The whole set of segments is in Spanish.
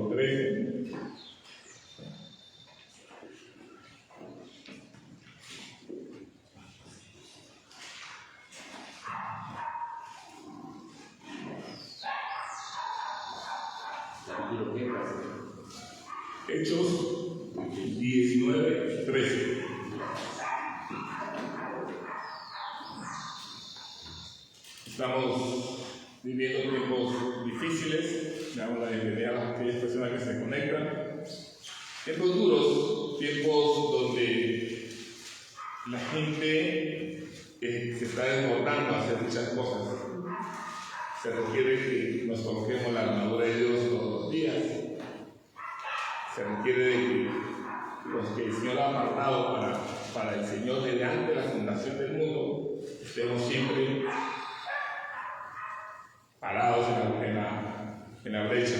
versículo 13. Hechos 19, 13. Estamos viviendo tiempos difíciles, damos la bienvenida a aquellas personas que se conectan. Tiempos duros, tiempos donde la gente se está desbordando a hacer muchas cosas. Se requiere que nos coloquemos la armadura de Dios todos los días. Se requiere de que los que el Señor ha apartado para el Señor desde antes de la fundación del mundo, estemos siempre parados en la brecha.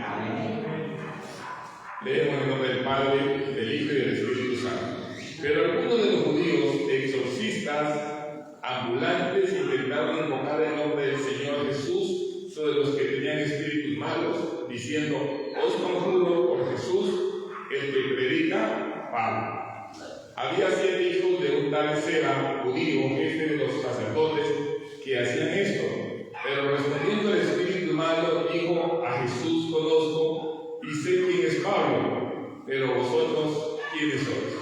Amén. Leemos en el nombre del Padre, del Hijo y del Espíritu Santo. Pero algunos de los judíos, exorcistas, ambulantes, intentaron invocar el nombre del Señor Jesús sobre los que tenían espíritus malos, diciendo: os conjuro por Jesús, el que predica Pablo. Había 7 hijos de un tal Sera, judío, jefe de los sacerdotes, que hacían esto. Pero respondiendo el espíritu malo, dijo: a Jesús conozco y sé quién es Pablo, pero vosotros, ¿quiénes sois?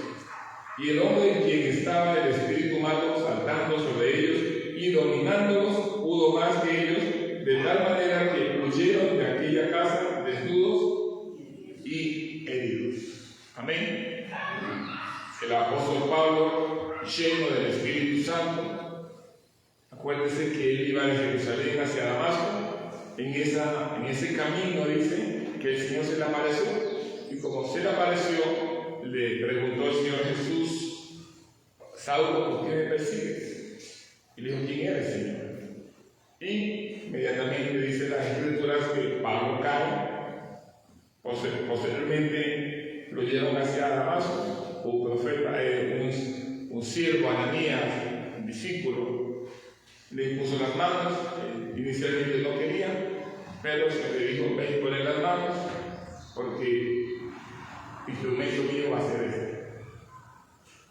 Y el hombre en quien estaba el espíritu malo saltando sobre ellos y dominándolos pudo más que ellos, de tal manera que huyeron de aquella casa desnudos y heridos. Amén. El apóstol Pablo, lleno del Espíritu Santo, acuérdense que él iba de Jerusalén hacia Damasco. En ese camino dice que el Señor se le apareció, y como se le apareció, le preguntó el Señor Jesús: Saulo, ¿por qué me persigues? Y le dijo: ¿quién eres, Señor? Y inmediatamente dice las Escrituras que Pablo cae. Posteriormente lo llevan hacia Damasco. Un profeta, un siervo, Ananías, un discípulo, le impuso las manos. Inicialmente no quería, pero se le dijo: ven y ponle las manos, porque instrumento mío va a ser este.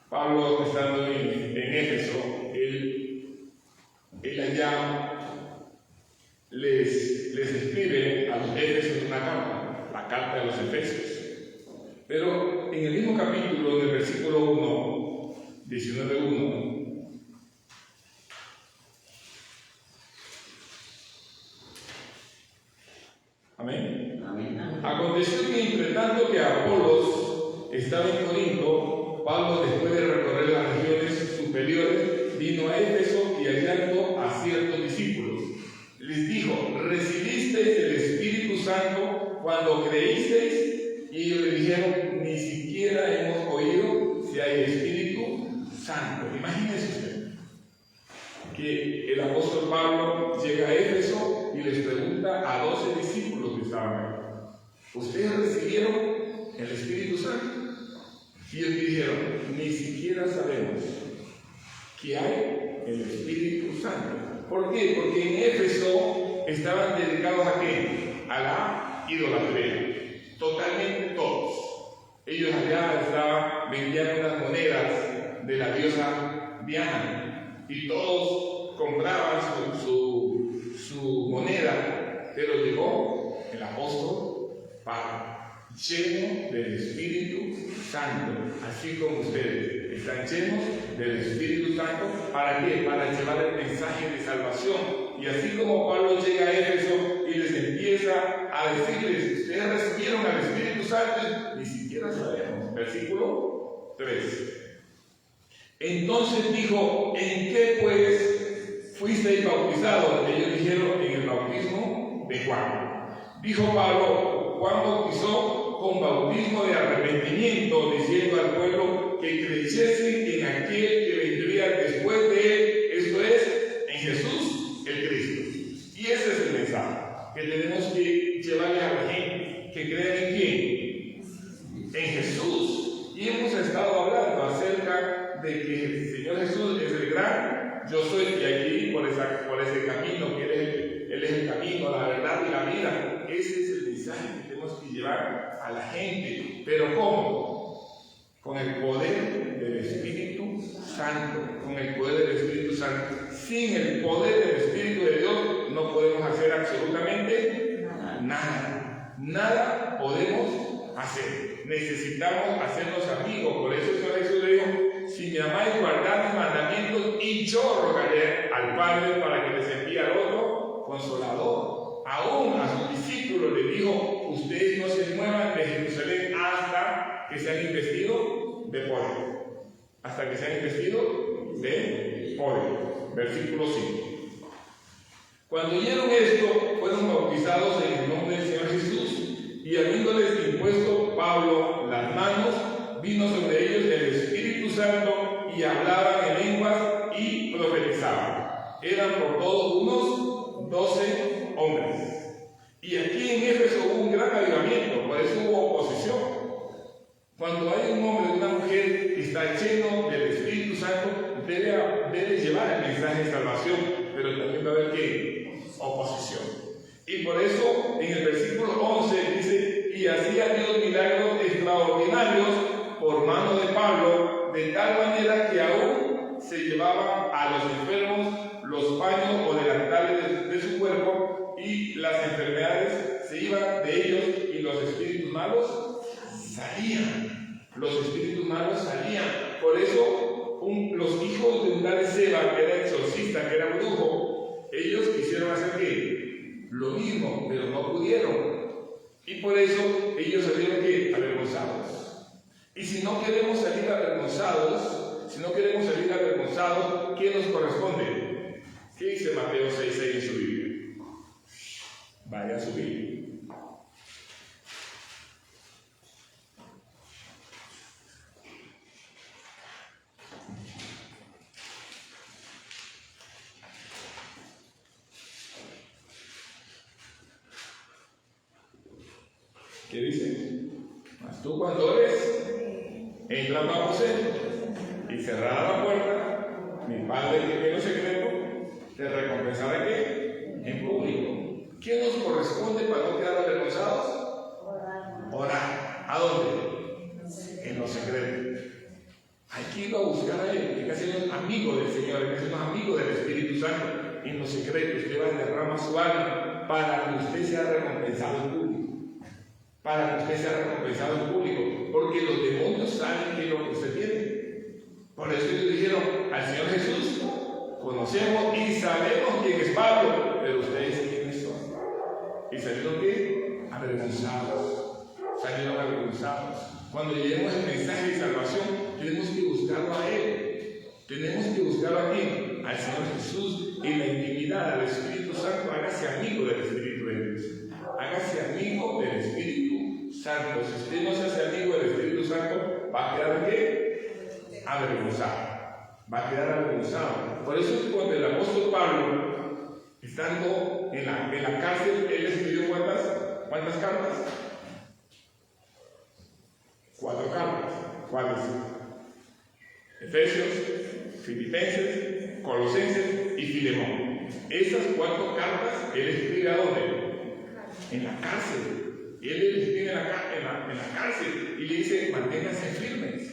Pablo, estando en Éfeso, él allá les escribe a los Efesios una carta, la carta de los Efesios. Pero en el mismo capítulo, en el versículo 1, 19:1, amén. Aconteció que entre tanto que Apolos estaba en Corinto, Pablo, después de recorrer las regiones superiores, vino a Éfeso y hallando a ciertos discípulos, les dijo: ¿recibisteis el Espíritu Santo cuando creísteis? Y ellos le dijeron: ni siquiera hemos oído si hay Espíritu Santo. Imagínense usted que el apóstol Pablo llega a Éfeso y les pregunta a 12 discípulos que estaban ahí: ¿ustedes recibieron el Espíritu Santo? Y ellos dijeron: ni siquiera sabemos que hay el Espíritu Santo. ¿Por qué? Porque en Éfeso estaban dedicados ¿a qué? A la idolatría. Totalmente todos. Ellos allá vendían unas monedas de la diosa Diana, y todos compraban su moneda. Pero llegó el apóstol Pablo, lleno del Espíritu Santo, así como ustedes están llenos del Espíritu Santo. ¿Para qué? Para llevar el mensaje de salvación. Y así como Pablo llega a Éfeso y les empieza a decirles: ustedes recibieron al Espíritu Santo, ni siquiera sabemos. Versículo 3. Entonces dijo: ¿en qué pues fuisteis bautizados? Ellos dijeron: en el bautismo de Juan. Dijo Pablo: Juan bautizó con bautismo de arrepentimiento, diciendo al pueblo que creyesen en aquel que vendría después de él, esto es, en Jesús el Cristo. Y ese es el mensaje que tenemos que llevarle a la gente: que crean en quién, en Jesús. Y hemos estado hablando acerca de que el Señor Jesús es el gran yo soy, y aquí por ese camino, que Él es el camino, la verdad y la vida. Ese es el mensaje que tenemos que llevar a la gente. ¿Pero cómo? Con el poder del Espíritu Santo. Con el poder del Espíritu Santo. Sin el poder del Espíritu de Dios no podemos hacer absolutamente nada. Nada podemos hacer. Necesitamos hacernos amigos. Por eso el Señor Jesús le dijo: si me amáis, guardad mis mandamientos, y yo rogaré al Padre para que les envíe al otro Consolador. Aún a sus discípulos les dijo: ustedes no se muevan de Jerusalén hasta que sean investidos de poder. Hasta que sean investidos de poder. Versículo 5. Cuando oyeron esto, fueron bautizados en el nombre del Señor Jesús, y habiéndoles impuesto Pablo las manos, vino sobre ellos el Espíritu Santo, y hablaban en lenguas y profetizaban. Eran por todos unos 12 hombres. Y aquí en Éfeso hubo un gran avivamiento, por eso hubo oposición. Cuando hay un hombre o una mujer que está lleno del Espíritu Santo, debe llevar el mensaje de salvación, pero también va a haber ¿qué? Oposición. Y por eso en el versículo 11 dice: y hacía Dios milagros extraordinarios por mano de Pablo, de tal manera que aún se llevaban a los enfermos los paños o delantales de su cuerpo, y las enfermedades se iban de ellos, y los espíritus malos salían. Los espíritus malos salían. Por eso los hijos de un tal Seba, que era exorcista, que era brujo, ellos quisieron hacer ¿qué? Lo mismo, pero no pudieron. Y por eso ellos salieron ¿qué? Avergonzados. Y si no queremos salir avergonzados, ¿qué nos corresponde? ¿Qué dice Mateo 6:6 en su Biblia? Vaya a su Biblia. ¿Qué dice? Mas tú cuando ores, entra a aposento y cerrada la puerta, mi Padre que ve lo secreto te recompensará ¿qué? En público. ¿Qué nos corresponde para no quedar avergonzados? Orar. ¿A dónde? En lo secreto. Hay que ir a buscar a Él, hay que hacernos amigos del Señor, hay que hacernos amigos del Espíritu Santo. En lo secreto usted va a derramar su alma para que usted sea recompensado en público. Para que usted sea recompensado en público, porque los demonios saben qué es lo que usted tiene. Por eso ellos dijeron al Señor Jesús: conocemos y sabemos quién es Pablo, pero ustedes quiénes son. Y salieron ¿qué? Avergonzados. Salieron avergonzados. Cuando lleguemos el mensaje de salvación, tenemos que buscarlo a Él. Tenemos que buscarlo a quién? Al Señor Jesús, en la intimidad, al Espíritu Santo. Hágase amigo del Espíritu de Dios. Hágase amigo del Espíritu Santo. Si usted no se hace amigo del Espíritu Santo, va a quedar ¿qué? Avergonzado. Va a quedar avergonzado. Por eso es que cuando el apóstol Pablo, estando en la cárcel, él escribió ¿cuántas cartas? 4 cartas. ¿Cuáles? Efesios, Filipenses, Colosenses y Filemón. Esas 4 cartas él escribe ¿a dónde? En la cárcel. Él escribe en la cárcel y le dice: manténganse firmes.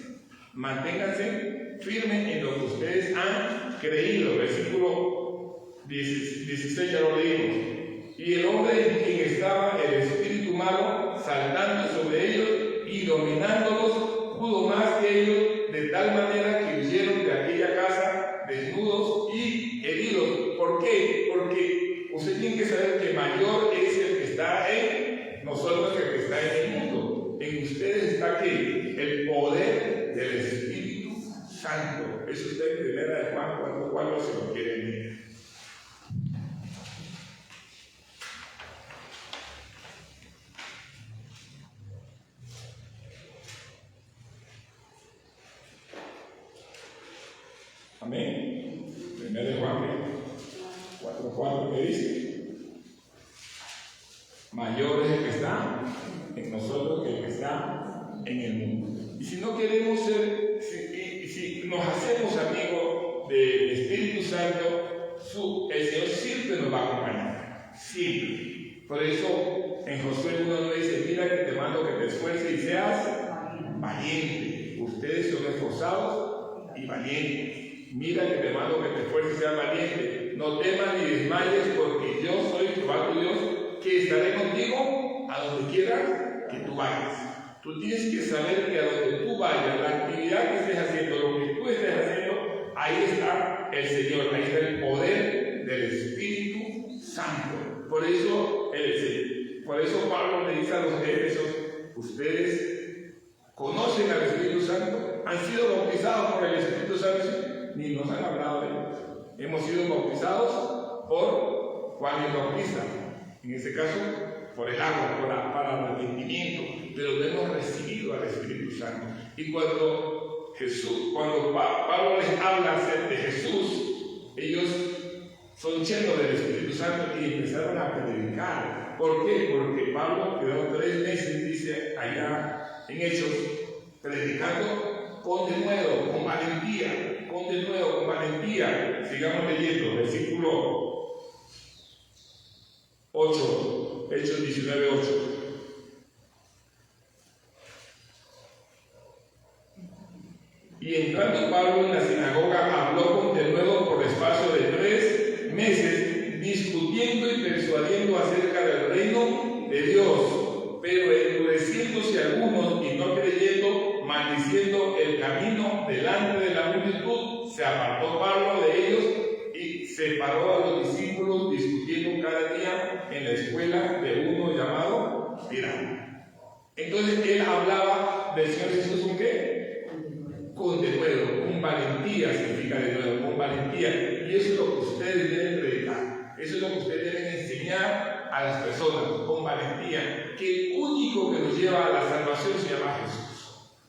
Manténganse firmes en lo que ustedes han creído. Versículo 16 ya lo leímos. Y el hombre en quien estaba el espíritu malo, saltando sobre ellos y dominándolos, pudo más que ellos, de tal manera que huyeron de aquella casa desnudos y heridos. ¿Por qué? Porque usted tiene que saber que mayor es el que está en nosotros que el que está en el mundo. En ustedes está ¿qué? El poder del Espíritu Santo. Eso está en 1 de Juan 4:4, si lo quieren leer. Amén. 1 de Juan 4:4, ¿qué dice? Mayor es el que está en nosotros que el que está en el mundo. Y si no queremos ser, si nos hacemos amigos del Espíritu Santo, el Señor siempre nos va a acompañar. Siempre. Por eso En Josué 1:9 dice, mira que te mando que te esfuerces y seas valiente. Ustedes son esforzados y valientes. Mira que te mando que te esfuerces y seas valiente. No temas ni desmayes, porque yo soy Jehová tu Dios, que estaré contigo a donde quiera que tú vayas. Tú tienes que saber que a donde tú vayas, la actividad que estés haciendo, lo que tú estés haciendo, ahí está el Señor, ahí está el poder del Espíritu Santo. Por eso Pablo le dice a los efesios, ustedes conocen al Espíritu Santo, han sido bautizados por el Espíritu Santo, ni nos han hablado de él. Hemos sido bautizados por Juan el Bautista, en este caso por el agua, para el arrepentimiento, pero no hemos recibido al Espíritu Santo. Y cuando Pablo les habla de Jesús, ellos son llenos del Espíritu Santo y empezaron a predicar. ¿Por qué? Porque Pablo quedó 3 meses, dice allá en Hechos, predicando con denuedo, con valentía, con denuedo, con valentía. Sigamos leyendo, versículo 8, Hechos 19:8. Y entrando Pablo en la sinagoga, habló con denuedo por espacio de 3 meses, discutiendo y persuadiendo acerca del reino de Dios, pero endureciéndose algunos y no creyendo, maldiciendo el camino delante de la multitud, se apartó Pablo de ellos y separó a los discípulos, discutiendo cada día en la escuela de uno llamado Tirano. Entonces él hablaba del Señor Jesús con ¿qué? Con denuedo, con valentía, significa denuedo, con valentía. Y eso es lo que ustedes deben predicar, eso es lo que ustedes deben enseñar a las personas, con valentía, que el único que nos lleva a la salvación se llama Jesús.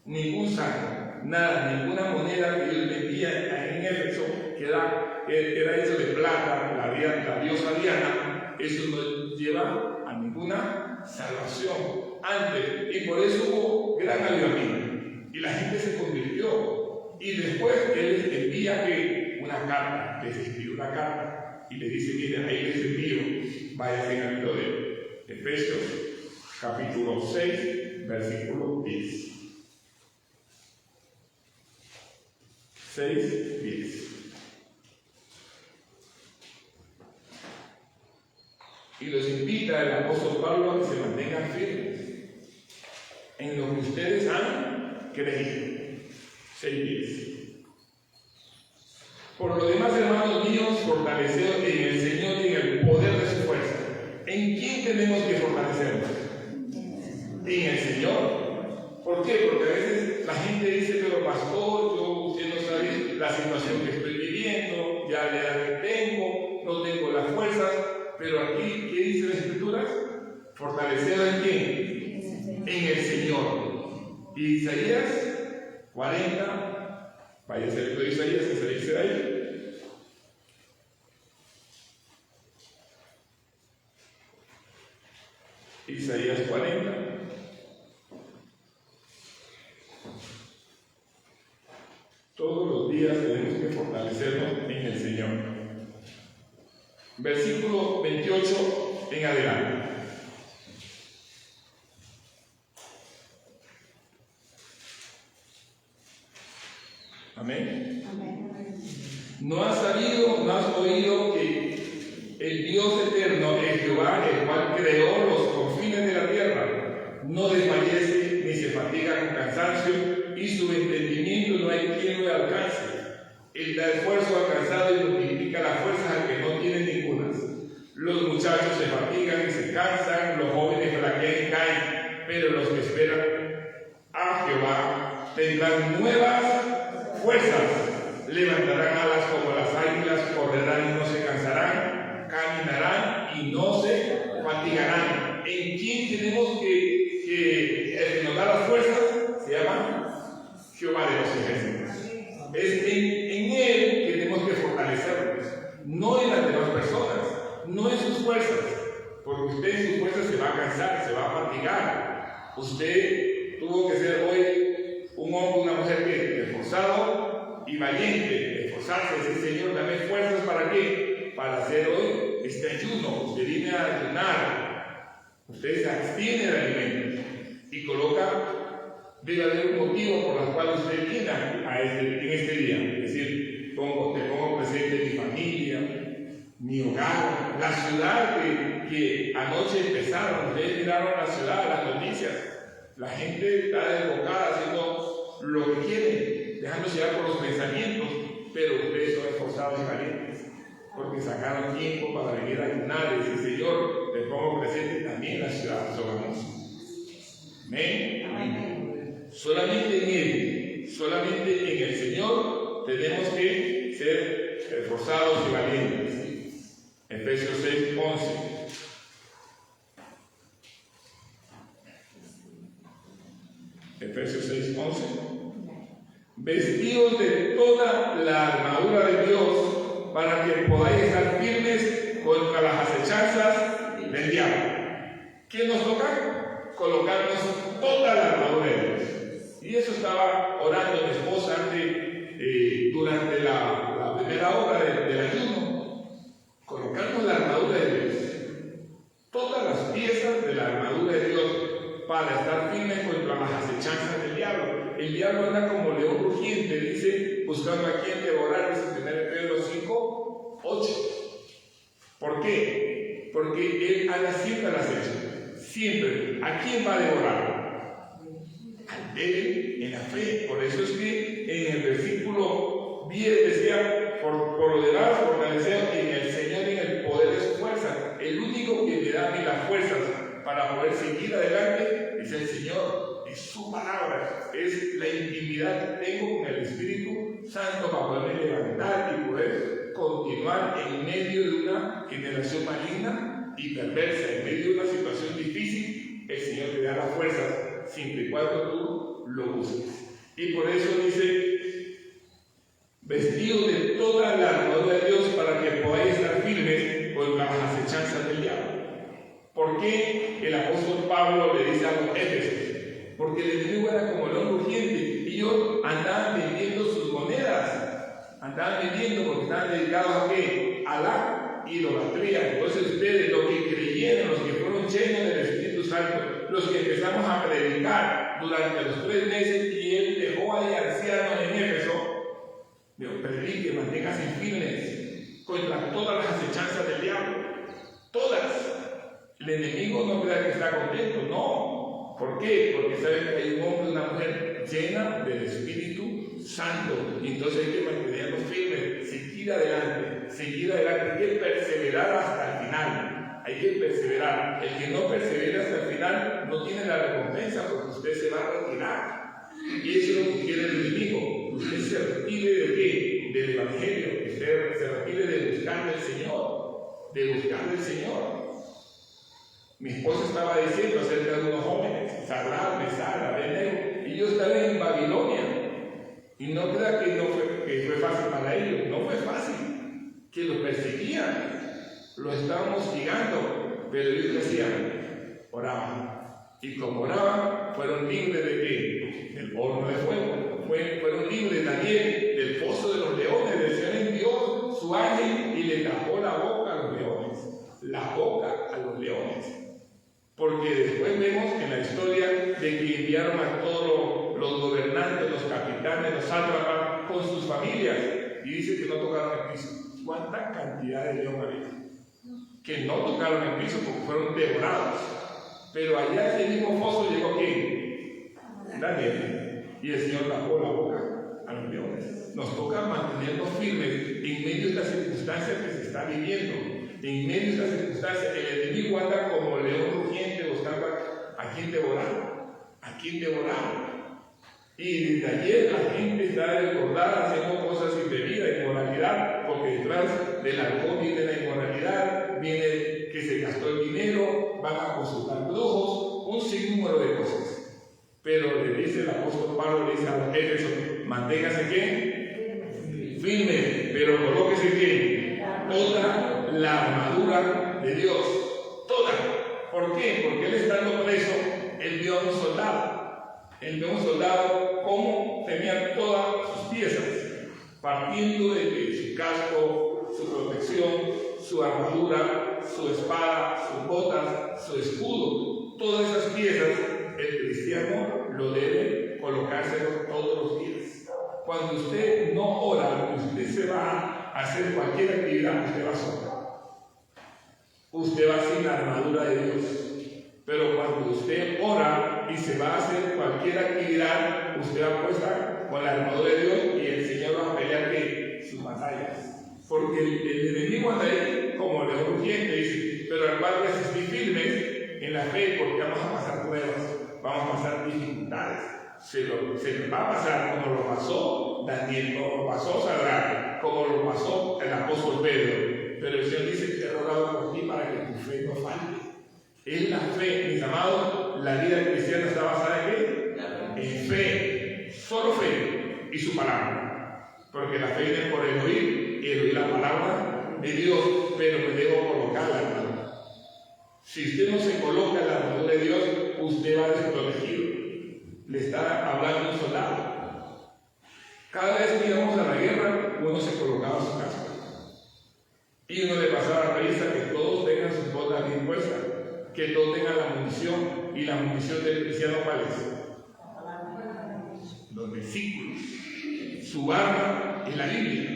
Ningún santo, nada, ninguna moneda que Dios vendía en Éfeso, que era hecho de plata, la diosa Diana, eso no lleva a ninguna salvación antes, y por eso hubo gran avivamiento y la gente se convirtió. Y después él les envía una carta, les escribe una carta y le dice, miren, ahí les envío, váyanse al libro de Efesios capítulo 6 versículo 10. 6, 10. Y los invita el apóstol Pablo a que se mantengan firmes en lo que ustedes han creído. 6:10. Por lo demás, hermanos míos, fortaleceos en el Señor y en el poder de su fuerza. ¿En quién tenemos que fortalecernos? En el Señor. ¿Por qué? Porque a veces la gente dice, pero pastor, usted no sabe la situación que estoy viviendo, ya la edad que tengo, no tengo las fuerzas. Pero aquí, ¿qué dice la Escritura? Fortaleceos en quién? En el Señor. Y Isaías 40, vaya a ser el libro de Isaías, que se dice ahí. Isaías 40. Todos los días tenemos que fortalecernos en el Señor. Versículo 28 en adelante. Amén. ¿No has sabido, no has oído que el Dios eterno es Jehová, el cual creó los confines de la tierra? No desfallece ni se fatiga con cansancio, y su entendimiento no hay quien lo alcance. Él da esfuerzo al cansado y multiplica las fuerzas al que no tiene ningunas. Los muchachos se fatigan y se cansan, los jóvenes flaquean y caen, pero los que esperan a Jehová tendrán nuevas fuerzas, levantarán alas como las águilas, correrán y no se cansarán, caminarán y no se fatigarán. ¿En quién tenemos que nos da las fuerzas? Se llama Jehová de los ejércitos. Es en Él que tenemos que fortalecernos, no en las demás personas, no en sus fuerzas, porque usted en sus fuerzas se va a cansar, se va a fatigar. Usted tuvo que ser hoy un hombre, una mujer que esforzado y valiente, esforzarse, decir, Señor, dame fuerzas. ¿Para qué? Para hacer hoy este ayuno. Usted viene a ayunar Usted se abstiene de alimentos y coloca, debe haber un motivo por el cual usted viene en este día. Es decir, te pongo presente mi familia, mi hogar, la ciudad que anoche empezaron. Ustedes miraron la ciudad, las noticias. La gente está desbocada haciendo lo que quiere, dejándose llevar por los pensamientos, pero ustedes son esforzados y valientes, porque sacaron tiempo para venir a ayunar y decir: Señor, te pongo presente también la ciudad de Sogamoso. Amén. Amén. Solamente en el Señor tenemos que ser esforzados y valientes. Efesios 6:11. Efesios 6:11. Vestidos de toda la armadura de Dios para que podáis estar firmes contra las acechanzas del diablo. ¿Qué nos toca? Colocarnos toda la armadura de Dios. Y eso estaba orando mi esposa durante la primera hora del ayuno. Colocarnos la armadura de Dios. Todas las piezas de la armadura de Dios para estar firmes contra las acechanzas del diablo. El diablo anda como león rugiente, dice, buscando a quien devorar, dice 1 Pedro 5:8. ¿Por qué? Porque él anda siempre al acecho. Siempre. ¿A quién va a devorar? Al débil en la fe. Por eso es que en el versículo 10 decía: por lo demás, fortaleceos en el Señor y en el poder de su fuerza. El único que me da a mí las fuerzas para poder seguir adelante es el Señor, es su palabra, es la intimidad que tengo con el Espíritu Santo para poderme levantar y poder continuar en medio de una generación maligna y perversa, en medio de una situación difícil. El Señor te da las fuerzas siempre y cuando tú lo busques. Y por eso dice: vestidos de toda la armadura de Dios para que podáis estar firmes contra las acechanzas del diablo. ¿Por qué el apóstol Pablo le dice a los Éfesos? Porque el enemigo era como león rugiente. Ellos andaban vendiendo sus monedas. Andaban vendiendo porque estaban dedicados ¿a qué? A la idolatría. Entonces ustedes, los que creyeron, los que fueron llenos del Espíritu Santo, los que empezamos a predicar durante los 3 meses y él dejó ahí ancianos en Éfeso, Dios, predique, manténgase firmes contra todas las acechanzas del diablo. Todas. El enemigo no crea que está contento, no. ¿Por qué? Porque sabe que hay un hombre y una mujer llena del Espíritu Santo. Y entonces hay que mantenerlos firmes, seguir adelante, hay que perseverar hasta el final. Hay que perseverar. El que no persevera hasta el final no tiene la recompensa, porque usted se va a retirar. Y eso es lo que quiere el enemigo. Usted se retire ¿de qué? Del Evangelio. Usted se retire de buscar del Señor. De buscar del Señor. Mi esposa estaba diciendo acerca de unos jóvenes, Sadrach, Mesach, Abednego, y ellos estaban en Babilonia. Y no crea que fue fácil para ellos, no fue fácil, que los perseguían, los estaban hostigando, pero ellos decían, oraban. Y como oraban, fueron libres ¿de qué? Del horno de fuego. Fueron libres Daniel del foso de los leones. El Señor envió su ángel y le tapó la boca a los leones. La boca a los leones. Porque después vemos en la historia de que enviaron a todos los gobernantes, los capitanes, los sátrapas con sus familias. Y dice que no tocaron el piso. ¿Cuánta cantidad de leones había? Que no tocaron el piso porque fueron devorados. Pero allá en ese mismo foso llegó ¿quién? Daniel. Y el Señor tapó la boca a los leones. Nos toca mantenernos firmes en medio de esta circunstancia que se está viviendo. En medio de esta circunstancia, el enemigo anda como león rugiente buscando a quien devorar. A quien devorar. Y desde ayer la gente está desbordada haciendo cosas indebidas, inmoralidad, porque detrás del alcohol viene la inmoralidad, viene que se gastó el dinero, van a consultar brujos, un sinnúmero de cosas. Pero le dice el apóstol Pablo, le dice a los Éfesos: manténgase ¿qué? Firme, pero colóquese ¿qué? Toda la armadura de Dios. Toda. ¿Por qué? Porque él estando preso, él vio a un soldado. Él vio a un soldado como tenía todas sus piezas, partiendo de su casco, su protección, su armadura, su espada, sus botas, su escudo. Todas esas piezas el cristiano lo debe colocárselo todos los días. Cuando usted no ora, usted se va a hacer cualquier actividad, usted va solo. Usted va sin la armadura de Dios. Pero cuando usted ora y se va a hacer cualquier actividad, usted va puesta con la armadura de Dios y el Señor va a pelear sus batallas. Porque el enemigo anda ahí como león rugiente, dice, pero al cual resistir firmes en la fe, porque vamos a pasar pruebas, vamos a pasar dificultades. Se nos va a pasar como lo pasó Daniel, como lo pasó Sadrach, como lo pasó el apóstol Pedro. Pero el Señor dice que he rogado por ti para que tu fe no falte. Es la fe, mis amados, la vida cristiana está basada en ¿qué? En fe, solo fe y su palabra. Porque la fe viene por el oír y el oír la palabra de Dios, pero me debo colocar la armadura. Si usted no se coloca la armadura de Dios, usted va desprotegido. Le está hablando un soldado. Cada vez que íbamos a la guerra, uno se colocaba su casco. Y uno le pasaba la revista que todos tengan sus botas bien puestas, que todos tengan la munición. Y la munición del cristiano, ¿cuál es? Los versículos. Su arma es la Biblia.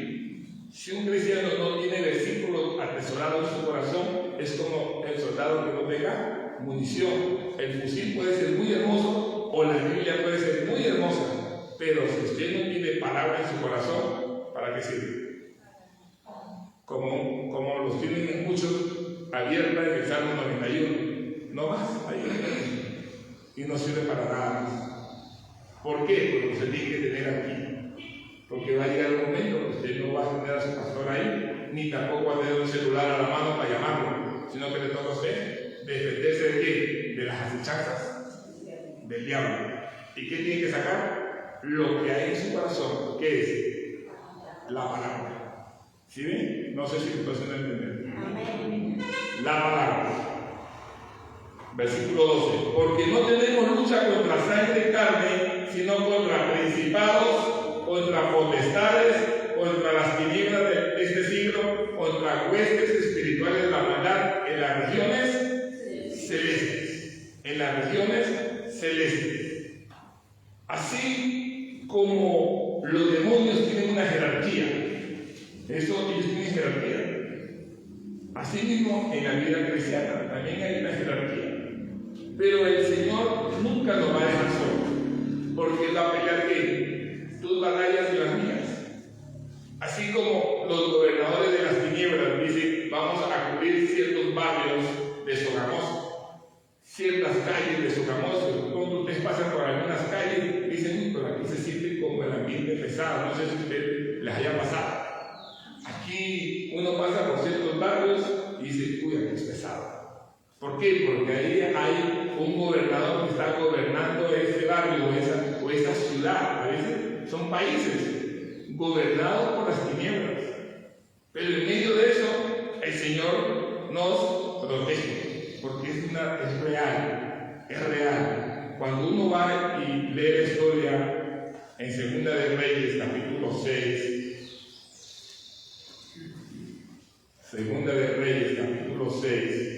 Si un cristiano no tiene versículos atesorados en su corazón, es como el soldado que no tenga munición. El fusil puede ser muy hermoso o la Biblia puede ser muy hermosa, pero si usted no tiene palabra en su corazón, ¿para qué sirve? Como los tienen muchos abierta en el Salmo 91. No más, ahí. Y no sirve para nada. ¿Por qué? Porque se tiene que tener aquí. Porque va a llegar un momento que usted no va a tener a su pastor ahí, ni tampoco va a tener un celular a la mano para llamarlo, sino que le toca a usted defenderse de qué? De las acechanzas del diablo. ¿Y qué tiene que sacar? Lo que hay en su corazón. ¿Qué es? La palabra. ¿Sí ven? No sé si lo pueden entender. La palabra. Versículo 12. Porque no tenemos lucha contra sangre y carne, sino contra principados, contra potestades, contra las tinieblas de este siglo, contra huestes espirituales de la maldad en las regiones celestes. En las regiones celestes. Así como los demonios tienen una jerarquía, ellos tienen jerarquía. Así mismo en la vida cristiana también hay una jerarquía. Pero el Señor nunca nos va a dejar solos, porque Él va a pelear ¿qué? Tus batallas y las mías. Así como los gobernadores de las tinieblas dicen, vamos a cubrir ciertos barrios de Sogamoso, ciertas calles de Sogamoso. Cuando ustedes pasan por algunas calles, dicen, pero aquí se siente como el ambiente pesado. No sé si a ustedes les haya pasado. Aquí uno pasa por ciertos barrios y dice, uy, aquí es pesado. ¿Por qué? Porque ahí hay un gobernador que está gobernando ese barrio o esa ciudad. A veces son países gobernados por las tinieblas. Pero en medio de eso, el Señor nos protege, porque es real, es real. Cuando uno va y lee la historia en Segunda de Reyes, capítulo 6, Segunda de Reyes, capítulo 6,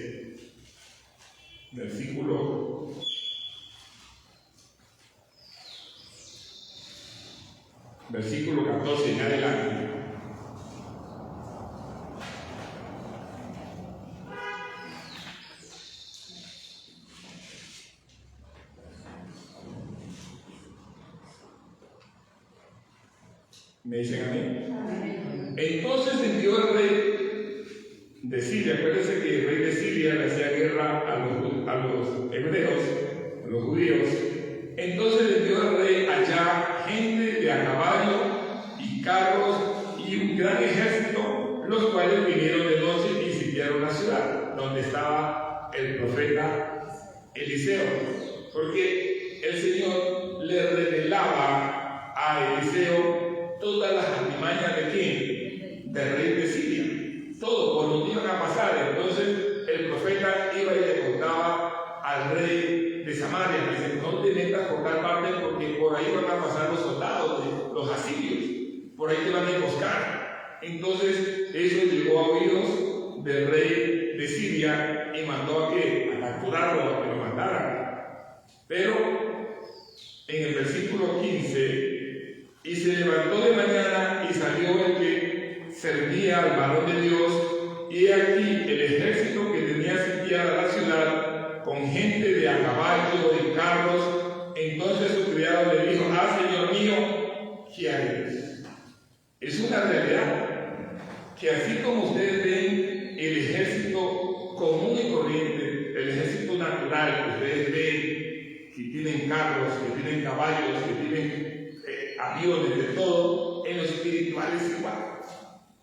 versículo 14 en adelante. ¿Me dicen a mí? Entonces envió el rey de Siria. Acuérdense que el rey de Siria le hacía guerra a los hebreos, a los judíos. Entonces envió el rey allá gente de a caballo y carros y un gran ejército, los cuales vinieron de noche y sitiaron la ciudad donde estaba el profeta Eliseo, porque el Señor le revelaba a Eliseo todas las artimañas de quién, del rey de Siria, todo por lo que iban a pasar. Entonces el profeta iba y le contaba al rey de Samaria, le dice, no te metas por tal parte porque por ahí van a pasar los soldados, los asirios, por ahí te van a emboscar. Entonces eso llegó a oídos del rey de Siria y mandó a capturarlo, a que lo mataran. Pero en el versículo 15, y se levantó de mañana y salió el que servía al varón de Dios, y he aquí el ejército que tenía sitiada la ciudad con gente de a caballo, de carros. Entonces su criado le dijo: señor mío, ¿qué haremos? Es una realidad que así como ustedes ven el ejército común y corriente, el ejército natural, que ustedes ven que tienen carros, que tienen caballos, que tienen aviones, de todo, en lo espiritual es igual.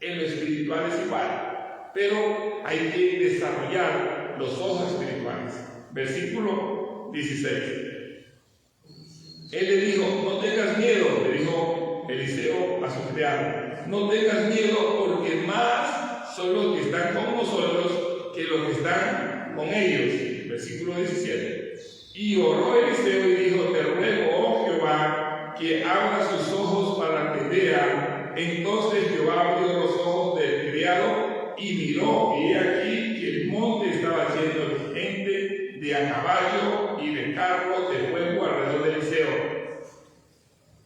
En lo espiritual es igual. Pero hay que desarrollar los ojos espirituales. Versículo 16. Él le dijo: no tengas miedo, le dijo Eliseo a su criado, no tengas miedo, porque más son los que están con nosotros que los que están con ellos. Versículo 17. Y oró Eliseo y dijo: te ruego, oh Jehová, que abra sus ojos para que vea. Entonces Jehová abrió los ojos del criado y miró, y he aquí que el monte estaba lleno de gente, de a caballo y de carros de fuego alrededor de Eliseo.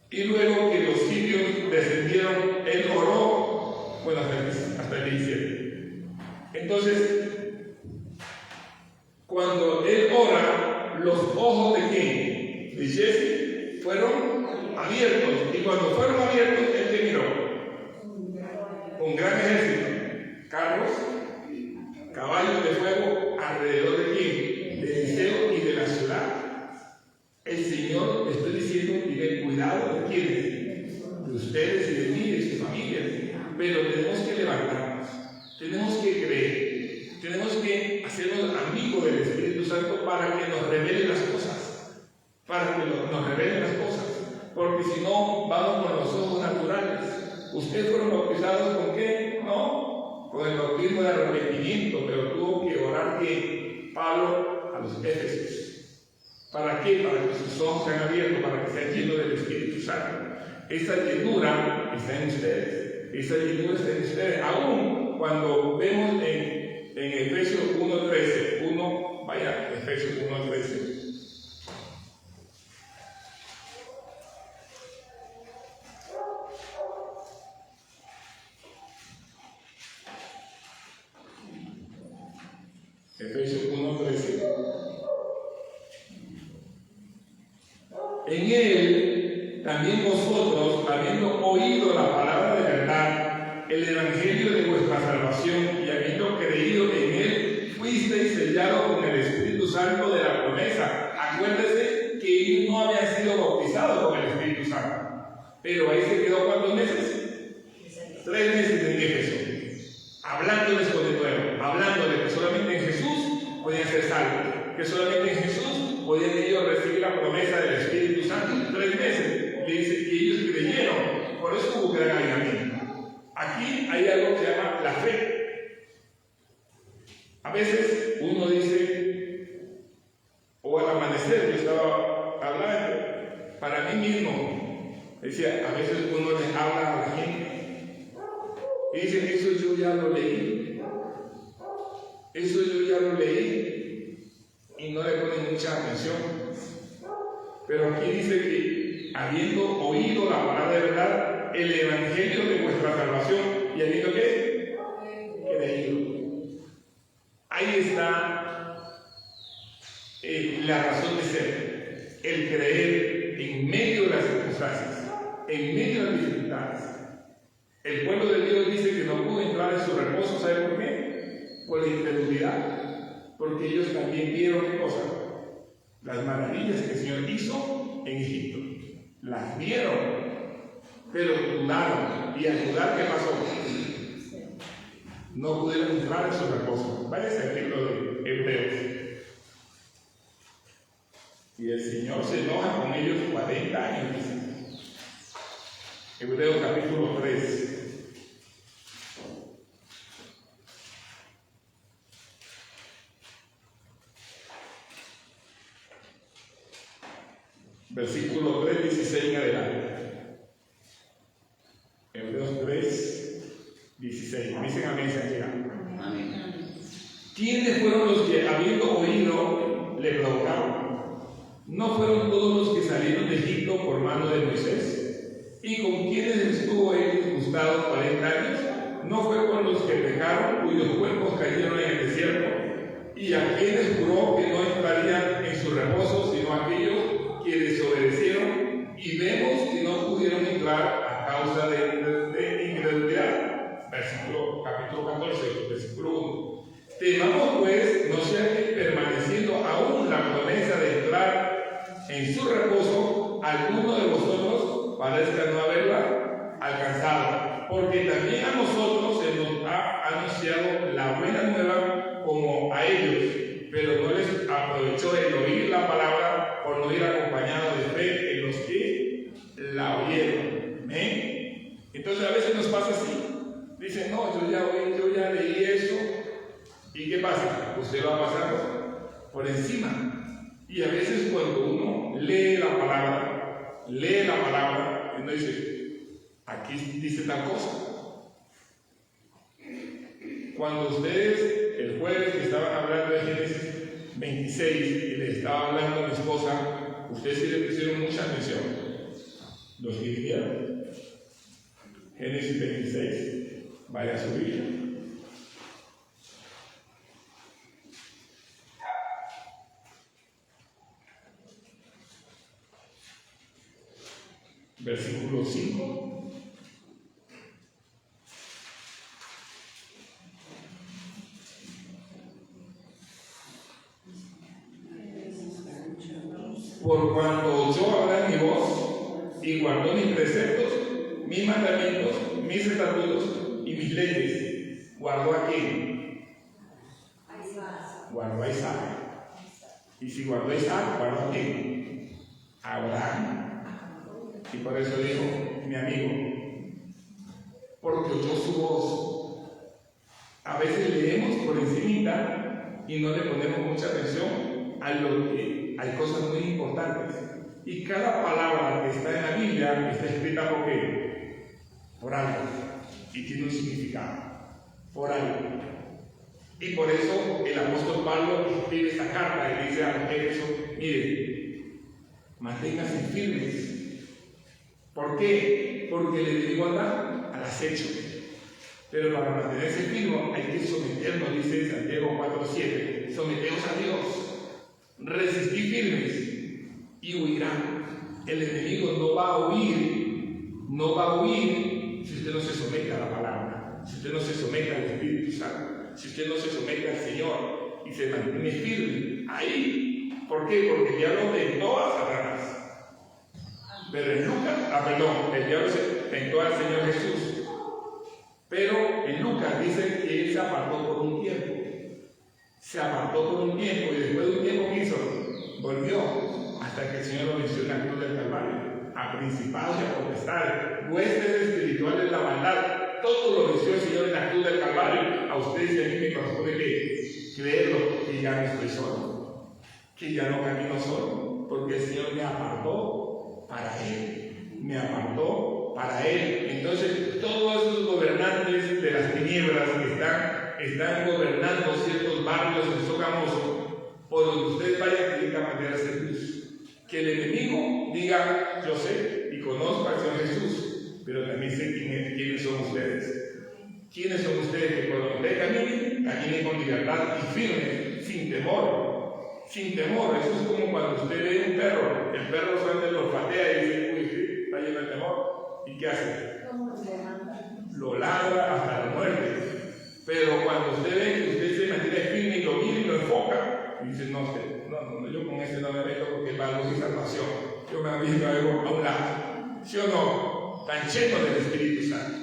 Y luego que los sirios descendieron, él oró, bueno, hasta el 17. Entonces, cuando él ora, los ojos de quién, de Jesse, fueron abiertos. Y cuando fueron abiertos, él que miró, un gran ejército, carros, caballos de fuego alrededor de quién, de Eliseo y de la ciudad. El Señor, le estoy diciendo, tiene cuidado de quiénes, de ustedes y de mí, de sus familias. Pero tenemos que levantarnos, tenemos que creer, tenemos que hacernos amigos del Espíritu Santo para que nos revele las cosas, nos revele las cosas, porque si no, vamos con los ojos naturales. Ustedes fueron bautizados ¿con qué? No, con el bautismo de arrepentimiento, pero tuvo que orar que Pablo a los Efesios. ¿Para qué? Para que sus ojos sean abiertos, para que sean llenos del Espíritu Santo. Esa llenura está en ustedes. Esa llenura está en ustedes. Aún cuando vemos en Efesios 1:13, vaya, Efesios 1:13. Efesios 1:13. En él también vosotros, habiendo oído la palabra de verdad, el evangelio de vuestra salvación, y habiendo creído en él, fuisteis sellados con el Espíritu Santo de la promesa. Acuérdese que ellos no habían sido bautizados con el Espíritu Santo. Pero ahí se quedó ¿cuántos meses? 3 meses en Éfeso, hablándoles con el nuevo, hablándoles que solamente en Jesús podían ser salvos, que solamente en Jesús podían ellos recibir la promesa del Espíritu Santo. 3 meses, le dice que ellos creyeron, por eso hubo gran avivamiento. Aquí hay algo que se llama la fe. A veces uno dice, o al amanecer, yo estaba hablando para mí mismo, decía, a veces uno les habla a la gente y dice, eso yo ya lo leí, eso yo ya lo leí, y no le ponen mucha atención. Pero aquí dice que habiendo oído la palabra de verdad, el evangelio de vuestra salvación, y habiendo ¿qué? Creído. Ahí está la razón de ser, el creer en medio de las circunstancias, en medio de las dificultades. El pueblo de Dios dice que no pudo entrar en su reposo, ¿sabe por qué? Por la incredulidad, porque ellos también vieron ¿qué cosa? Las maravillas que el Señor hizo en Egipto. Las vieron, pero dudaron. Y al dudar, ¿qué pasó? No pudieron entrar en su reposo. Váyase al libro de Hebreos. Y el Señor se enoja con ellos 40 años. Hebreos capítulo 3. Versículo 3, 16 en adelante. Hebreos 3, 16. Dicen amén, se han llegado. Amén. ¿Quiénes fueron los que, habiendo oído, le provocaron? ¿No fueron todos los que salieron de Egipto por mano de Moisés? ¿Y con quienes estuvo él disgustado 40 años? ¿No fue con los que pecaron, cuyos cuerpos cayeron en el desierto? ¿Y a quienes juró que no entrarían en su reposo, sino a aquellos que desobedecieron? Y vemos que no pudieron entrar a causa de incredulidad. Capítulo 14, versículo 1. Temamos pues, no sea que permaneciendo aún la promesa de entrar en su reposo, alguno de vosotros parezca no haberla alcanzado, porque también a nosotros se nos ha anunciado la buena nueva como a ellos, pero no les aprovechó el oír la palabra por no ir acompañado de fe en los que la oyeron. ¿Eh? Entonces a veces nos pasa así. Dicen, no, yo ya leí eso. ¿Y qué pasa? Usted va pasando por encima. Y a veces cuando uno lee la palabra, uno dice, aquí dice tal cosa. Cuando ustedes, el jueves que estaban hablando de Génesis 26 y le estaba hablando a mi esposa, ustedes sí le pusieron mucha atención. ¿Los que dijeron? Génesis 26. Vaya a su Biblia. Versículo 5. Por cuanto oyó hablar mi voz y guardó mis preceptos, mis mandamientos, mis estatutos y mis leyes, ¿guardó a quién? Guardó a Isaac. Y si guardó a Isaac, ¿guardó a quién? A Abraham. Y por eso dijo, mi amigo, porque oyó su voz. A veces leemos por encimita y no le ponemos mucha atención a lo que hay cosas muy importantes. Y cada palabra que está en la Biblia está escrita ¿por qué? Por algo. Y tiene un significado. Por algo. Y por eso el apóstol Pablo escribe esta carta y dice a los Efesios, mire, manténganse firmes. ¿Por qué? Porque el enemigo anda al acecho. Pero para mantenerse firme hay que someternos, dice Santiago 4:7. Someteos a Dios. Resistid firmes y huirán. El enemigo no va a huir si usted no se somete a la palabra, si usted no se somete al Espíritu Santo, si usted no se somete al Señor y se mantiene firme ahí. ¿Por qué? Porque el diablo tentó a Satanás. Pero en Lucas, el diablo se tentó al Señor Jesús. Pero en Lucas dice que él se apartó por un tiempo. Se apartó por un tiempo y después de un tiempo que hizo, volvió hasta que el Señor lo venció en la cruz del Calvario. A principados y a potestades, huestes espirituales de la maldad, todo lo venció el Señor en la cruz del Calvario. A ustedes y a mí me corresponde que creerlo, que ya no estoy solo, que ya no camino solo, porque el Señor me apartó para Él, me apartó para Él. Entonces, todos esos gobernantes de las tinieblas que están gobernando ciertos barrios en Sogamoso, por donde ustedes vayan, tienen que aprender a hacer luz. Que el enemigo diga, yo sé y conozco al Señor Jesús, pero también sé quiénes son ustedes. ¿Quiénes son ustedes que por donde caminen con libertad y firmes, sin temor? Sin temor. Eso es como cuando usted ve un perro. El perro solamente lo olfatea y dice, uy, sí, está lleno de temor. ¿Y qué hace? Lo ladra hasta la muerte. Pero cuando usted ve que usted se mantiene firme y lo mira y lo enfoca, y dice, no, yo con ese no me meto porque es para luz y salvación. Yo me aviso algo a un lado. ¿Sí o no? Tan lleno del Espíritu Santo.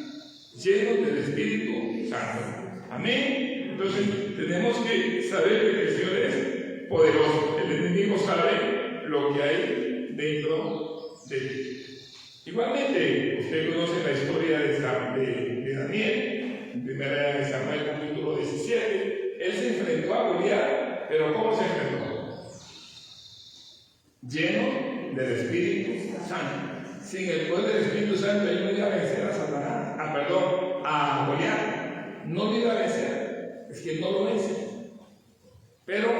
Lleno del Espíritu Santo. Amén. Entonces tenemos que saber que el Señor es poderoso. El enemigo sabe lo que hay dentro de él. Igualmente, usted conoce la historia de Daniel, en 1 Samuel capítulo 17. Él se enfrentó a Goliat, pero ¿cómo se enfrentó? Lleno del Espíritu Santo. Sin el poder del Espíritu Santo, él no iba a vencer a Satanás, a Goliat. No lo iba a vencer. Es que no lo vence. Pero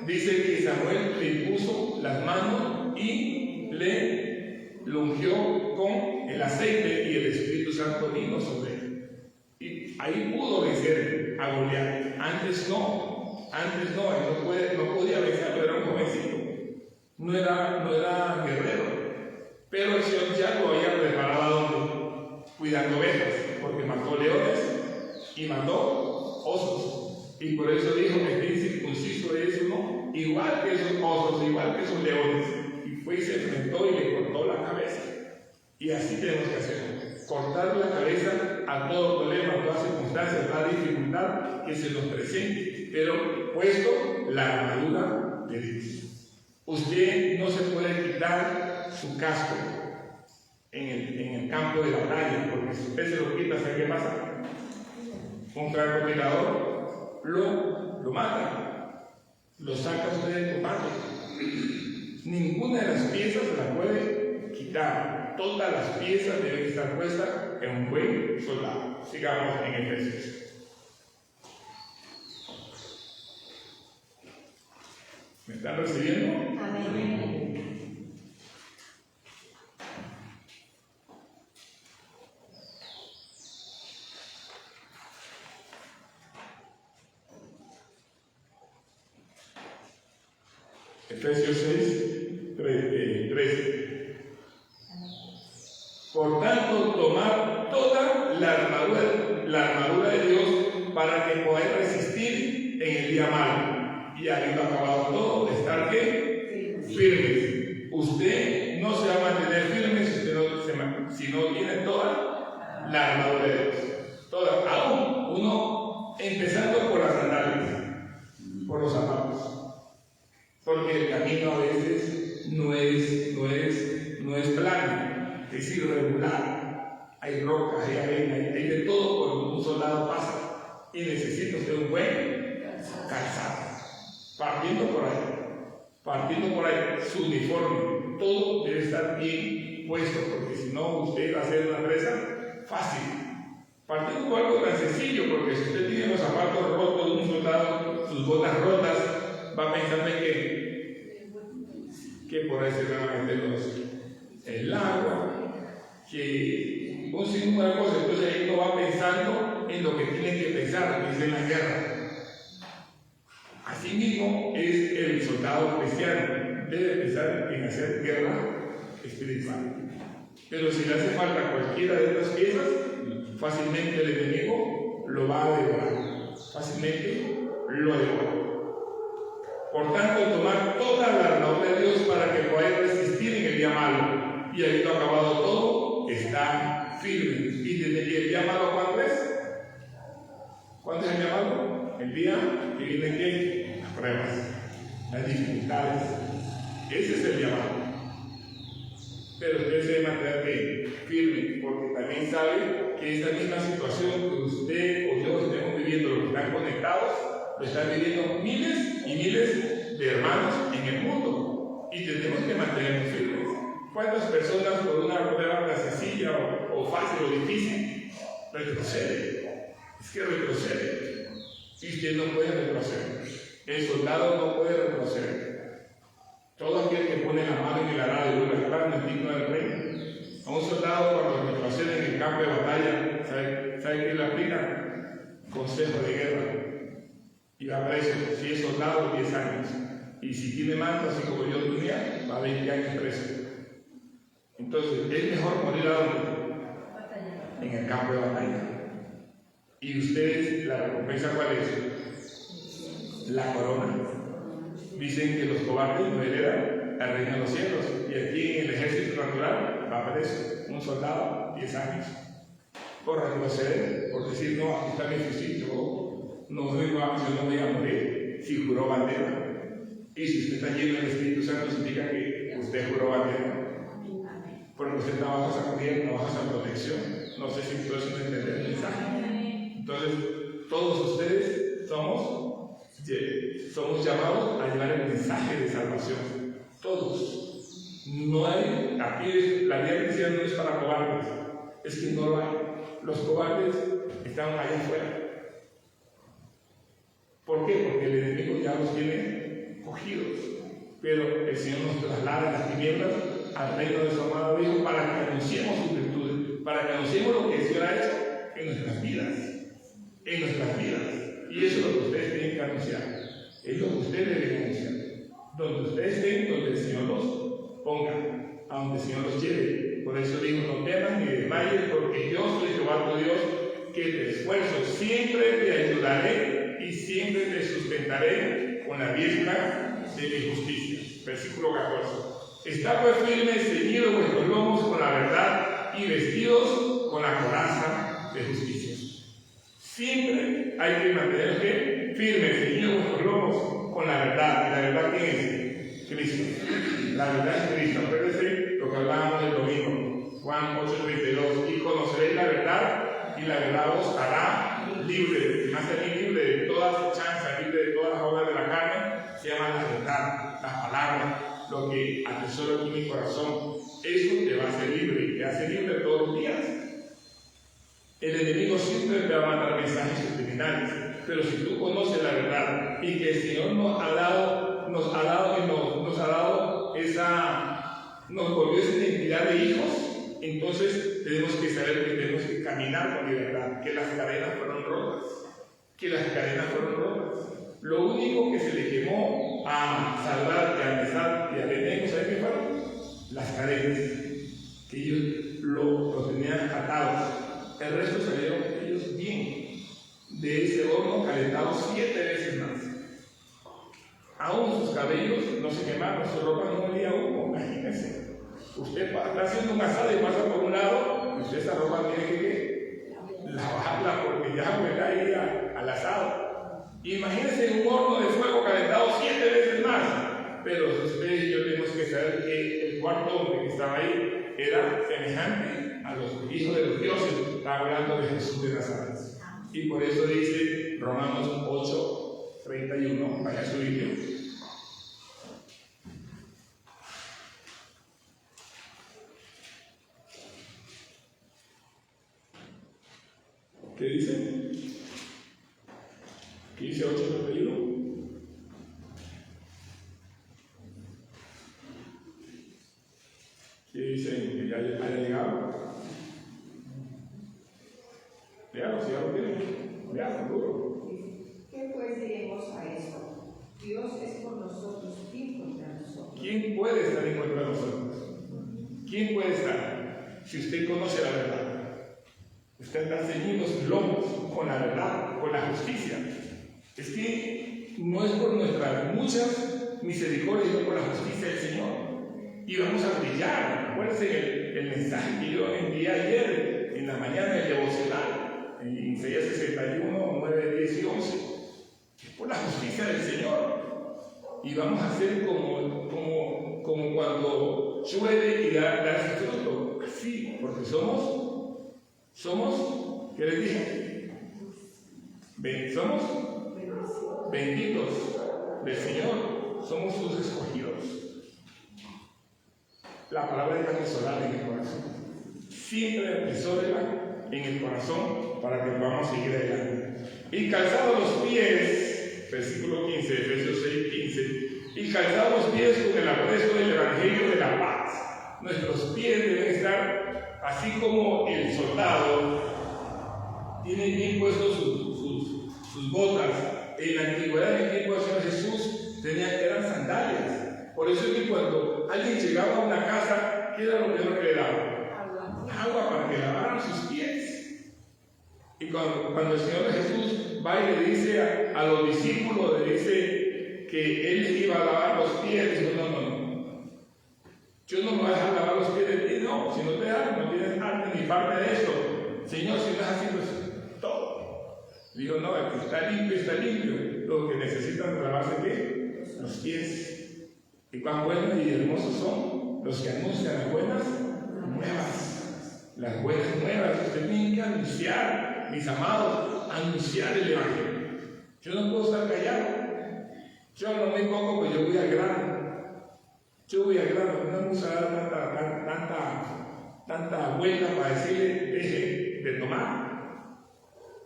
dice que Samuel le impuso las manos y le ungió con el aceite y el Espíritu Santo vino sobre él. Y ahí pudo vencer a Goliat. Antes no, él no podía vencerlo, era un jovencito, no era guerrero. Pero el Señor ya lo había preparado cuidando ovejas, porque mató leones y mató osos. Y por eso dijo que esté incircunciso es uno, igual que esos osos, igual que esos leones. Y fue y se enfrentó y le cortó la cabeza. Y así tenemos que hacer: cortar la cabeza a todo problema, a toda circunstancia, a toda dificultad que se nos presente, pero puesto la armadura de Dios. Usted no se puede quitar su casco en el campo de batalla, porque si usted se lo quita, ¿sabe qué pasa? Un francotirador lo mata, lo saca usted de combate. Ninguna de las piezas se la puede quitar. Todas las piezas deben estar puestas en un buen soldado. Sigamos en Efesios. ¿Me están recibiendo? Amén. Efesios 6, 13. Por tanto, tomad toda la armadura de Dios para que podáis resistir en el día malo. Y habiendo acabado todo, estar ¿qué? Firmes. Usted no se va a mantener firme si no tiene toda la armadura de Dios. Toda, aún uno empezando por las sandalias, por los zapatos. Porque el camino a veces no es plano, es irregular. Hay rocas, hay arena, hay de todo por donde un soldado pasa. Y necesita usted un buen calzado. Partiendo por ahí, su uniforme, todo debe estar bien puesto, porque si no, usted va a hacer una presa fácil. Partiendo por algo tan sencillo, porque si usted tiene los zapatos rotos de un soldado, sus botas rotas, va pensando en que por ahí se van a meter el agua, que un sinnúmero de cosas. Entonces ahí uno va pensando en lo que tiene que pensar, que es en la guerra. Asimismo es el soldado cristiano, debe pensar en hacer guerra espiritual. Pero si le hace falta cualquiera de estas piezas, fácilmente el enemigo lo va a devorar. Fácilmente lo devora. Por tanto, tomar toda la armadura de Dios para que podáis resistir en el día malo. Y habiendo acabado todo, está firme. ¿Y el día malo cuándo es? ¿Cuándo es el día malo? El día que vienen ¿qué? Las pruebas, las dificultades. Ese es el llamado. Pero usted se debe mantener firme, porque también sabe que esta misma situación que usted o yo estemos viviendo, los que están conectados, lo están viviendo miles y miles de hermanos en el mundo. Y tenemos que mantenernos firmes. ¿Cuántas personas por una prueba tan sencilla o fácil o difícil retroceden? Es que retrocede. Y usted no puede retroceder. El soldado no puede retroceder. Todo aquel que pone la mano en el arado y vuelve a estar no es digno del reino. A un soldado cuando retrocede en el campo de batalla, ¿sabe qué le aplica? Consejo de guerra. Y va preso. Si es soldado, 10 años. Y si tiene manto, así como yo tenía, va a 20 años preso. Entonces, es mejor morir a donde? En el campo de batalla. ¿Y ustedes, la recompensa cuál es? La corona. Dicen que los cobardes no heredan el reino de los cielos. Y aquí en el ejército natural va preso un soldado, 10 años. Por retroceder, por decir, no, aquí está mi fusil, yo no voy a morir. Si juró bandera. Y si usted está lleno del Espíritu Santo, significa que usted juró bandera. Porque usted está bajo esa gobierno, bajo esa protección. No sé si puedo entender el mensaje. Entonces, todos ustedes somos llamados a llevar el mensaje de salvación. Todos. No hay, aquí la vida cristiana no es para cobardes. Es que no lo hay. Los cobardes están allá afuera. ¿Por qué? Porque el enemigo ya Dios los tiene cogidos. Pero el Señor nos traslada las tinieblas al reino de su amado Hijo para que anunciemos sus virtudes, para que anunciemos lo que el Señor ha hecho en nuestras vidas. En nuestras vidas. Y eso es lo que ustedes tienen que anunciar. Es lo que ustedes deben anunciar. Donde ustedes estén, donde el Señor los ponga, a donde el Señor los lleve. Por eso digo, no temas ni desmayes, porque yo soy Jehová tu Dios, que te esfuerzo, siempre te ayudaré y siempre te sustentaré con la diestra de mi justicia. Versículo 14. Está pues firme, ceñidos vuestros lomos con la verdad y vestidos con la coraza de justicia. Siempre hay que mantener firme, ceñidos vuestros lomos con la verdad. ¿Y la verdad quién es? Cristo. La verdad es Cristo. Acuérdense lo que hablábamos el domingo, Juan 8:32. Y conoceréis la verdad, y la verdad os hará libre. Más allí libre de toda acechanza, libre de todas las obras de la carne, se llama la verdad, las palabras, lo que atesoro aquí en mi corazón. Eso te va a hacer libre, y te hace libre todos los días. El enemigo siempre te va a mandar mensajes subliminales, pero si tú conoces la verdad y que el Señor nos volvió esa identidad de hijos, entonces tenemos que saber que tenemos que caminar con libertad, que las cadenas fueron rotas, Lo único que se le quemó a Sadrach, a Mesach y a Abednego, ¿saben qué fueron? Las cadenas, que ellos lo tenían atados. El resto salieron ellos bien de ese horno calentado 7 veces más. Aún sus cabellos no se quemaron, su ropa no olía a humo, imagínense. Usted está haciendo un asado y pasa por un lado, y usted esa ropa tiene que lavarla porque ya huele ahí al asado. Imagínense un horno de fuego calentado 7 veces más. Pero ustedes y yo tenemos que saber que el cuarto hombre que estaba ahí era semejante a los hijos de los dioses. Está hablando de Jesús de Nazaret. Y por eso dice Romanos 8:31, vaya a su Biblia. ¿Qué dice? ¿Qué dice 8:31? ¿Qué dice? ¿Que ya haya llegado? Veamos si ya lo tienen. Veamos duro. ¿Qué pues diremos a esto? Dios es por nosotros, ¿quién contra nosotros? ¿Quién puede estar en contra de nosotros? ¿Quién puede estar? Si usted conoce la verdad. Usted está ceñido sus lomos con la verdad, con la justicia. Es que no es por nuestras muchas misericordias, sino por la justicia del Señor. Y vamos a brillar. Acuérdense el mensaje que yo envié ayer en la mañana del devocional, en Isaías 61, 9, 10 y 11. Es por la justicia del Señor. Y vamos a ser como cuando llueve y da ese fruto. Así, porque somos, ¿qué les dije? Somos benditos del Señor, somos sus escogidos. La palabra de Dios es solada en el corazón. Siempre atesórela en el corazón para que podamos seguir adelante. Y calzados los pies, versículo 15, Efesios 6:15, y calzados los pies con el apresto del Evangelio de la paz. Nuestros pies deben estar así como el soldado tiene bien puestos sus botas. En la antigüedad, en el tiempo del Señor Jesús, eran sandalias. Por eso es que cuando alguien llegaba a una casa, ¿qué era lo primero que le daban? Agua para que lavaran sus pies. Y cuando el Señor Jesús va y le dice a los discípulos, le dice que Él iba a lavar los pies, dijo, no. Yo no me voy a dejar lavar los pies de ti, no. Si no te das, no tienes arte ni parte de eso. Señor, si no es así, pues todo. Digo, no, el que está limpio, está limpio. Lo que necesitan lavarse, ¿qué? Los pies. Y cuán buenos y hermosos son los que anuncian las buenas nuevas. Las buenas nuevas. Usted tiene que anunciar, mis amados, anunciar el Evangelio. Yo no puedo estar callado. Yo hablo muy poco, pues yo voy al grano. No me gusta dar tanta vuelta para decirle, deje de tomar.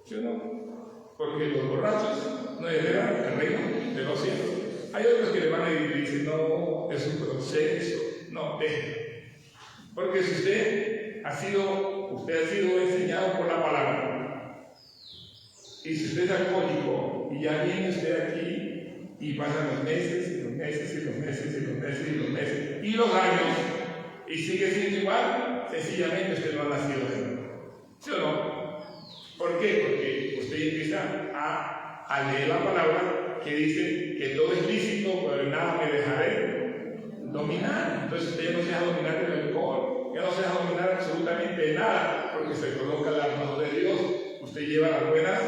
Yo no. Porque los borrachos no heredan el reino de los cielos. Hay otros que le van a ir y dicen, no, es un proceso. No, déjelo. Porque si usted ha sido enseñado por la palabra, y si usted es alcohólico, y ya viene usted aquí, y pasan los meses, y los meses, y los meses, y los meses, y los meses, y los años, y sigue siendo igual, sencillamente usted no ha nacido de nuevo. ¿Sí o no? ¿Por qué? Porque usted empieza a leer la palabra que dice que todo es lícito, pero en nada me dejaré dominar. Entonces usted ya no se deja dominar del alcohol, ya no se deja dominar absolutamente de nada, porque se coloca la mano de Dios. Usted lleva las buenas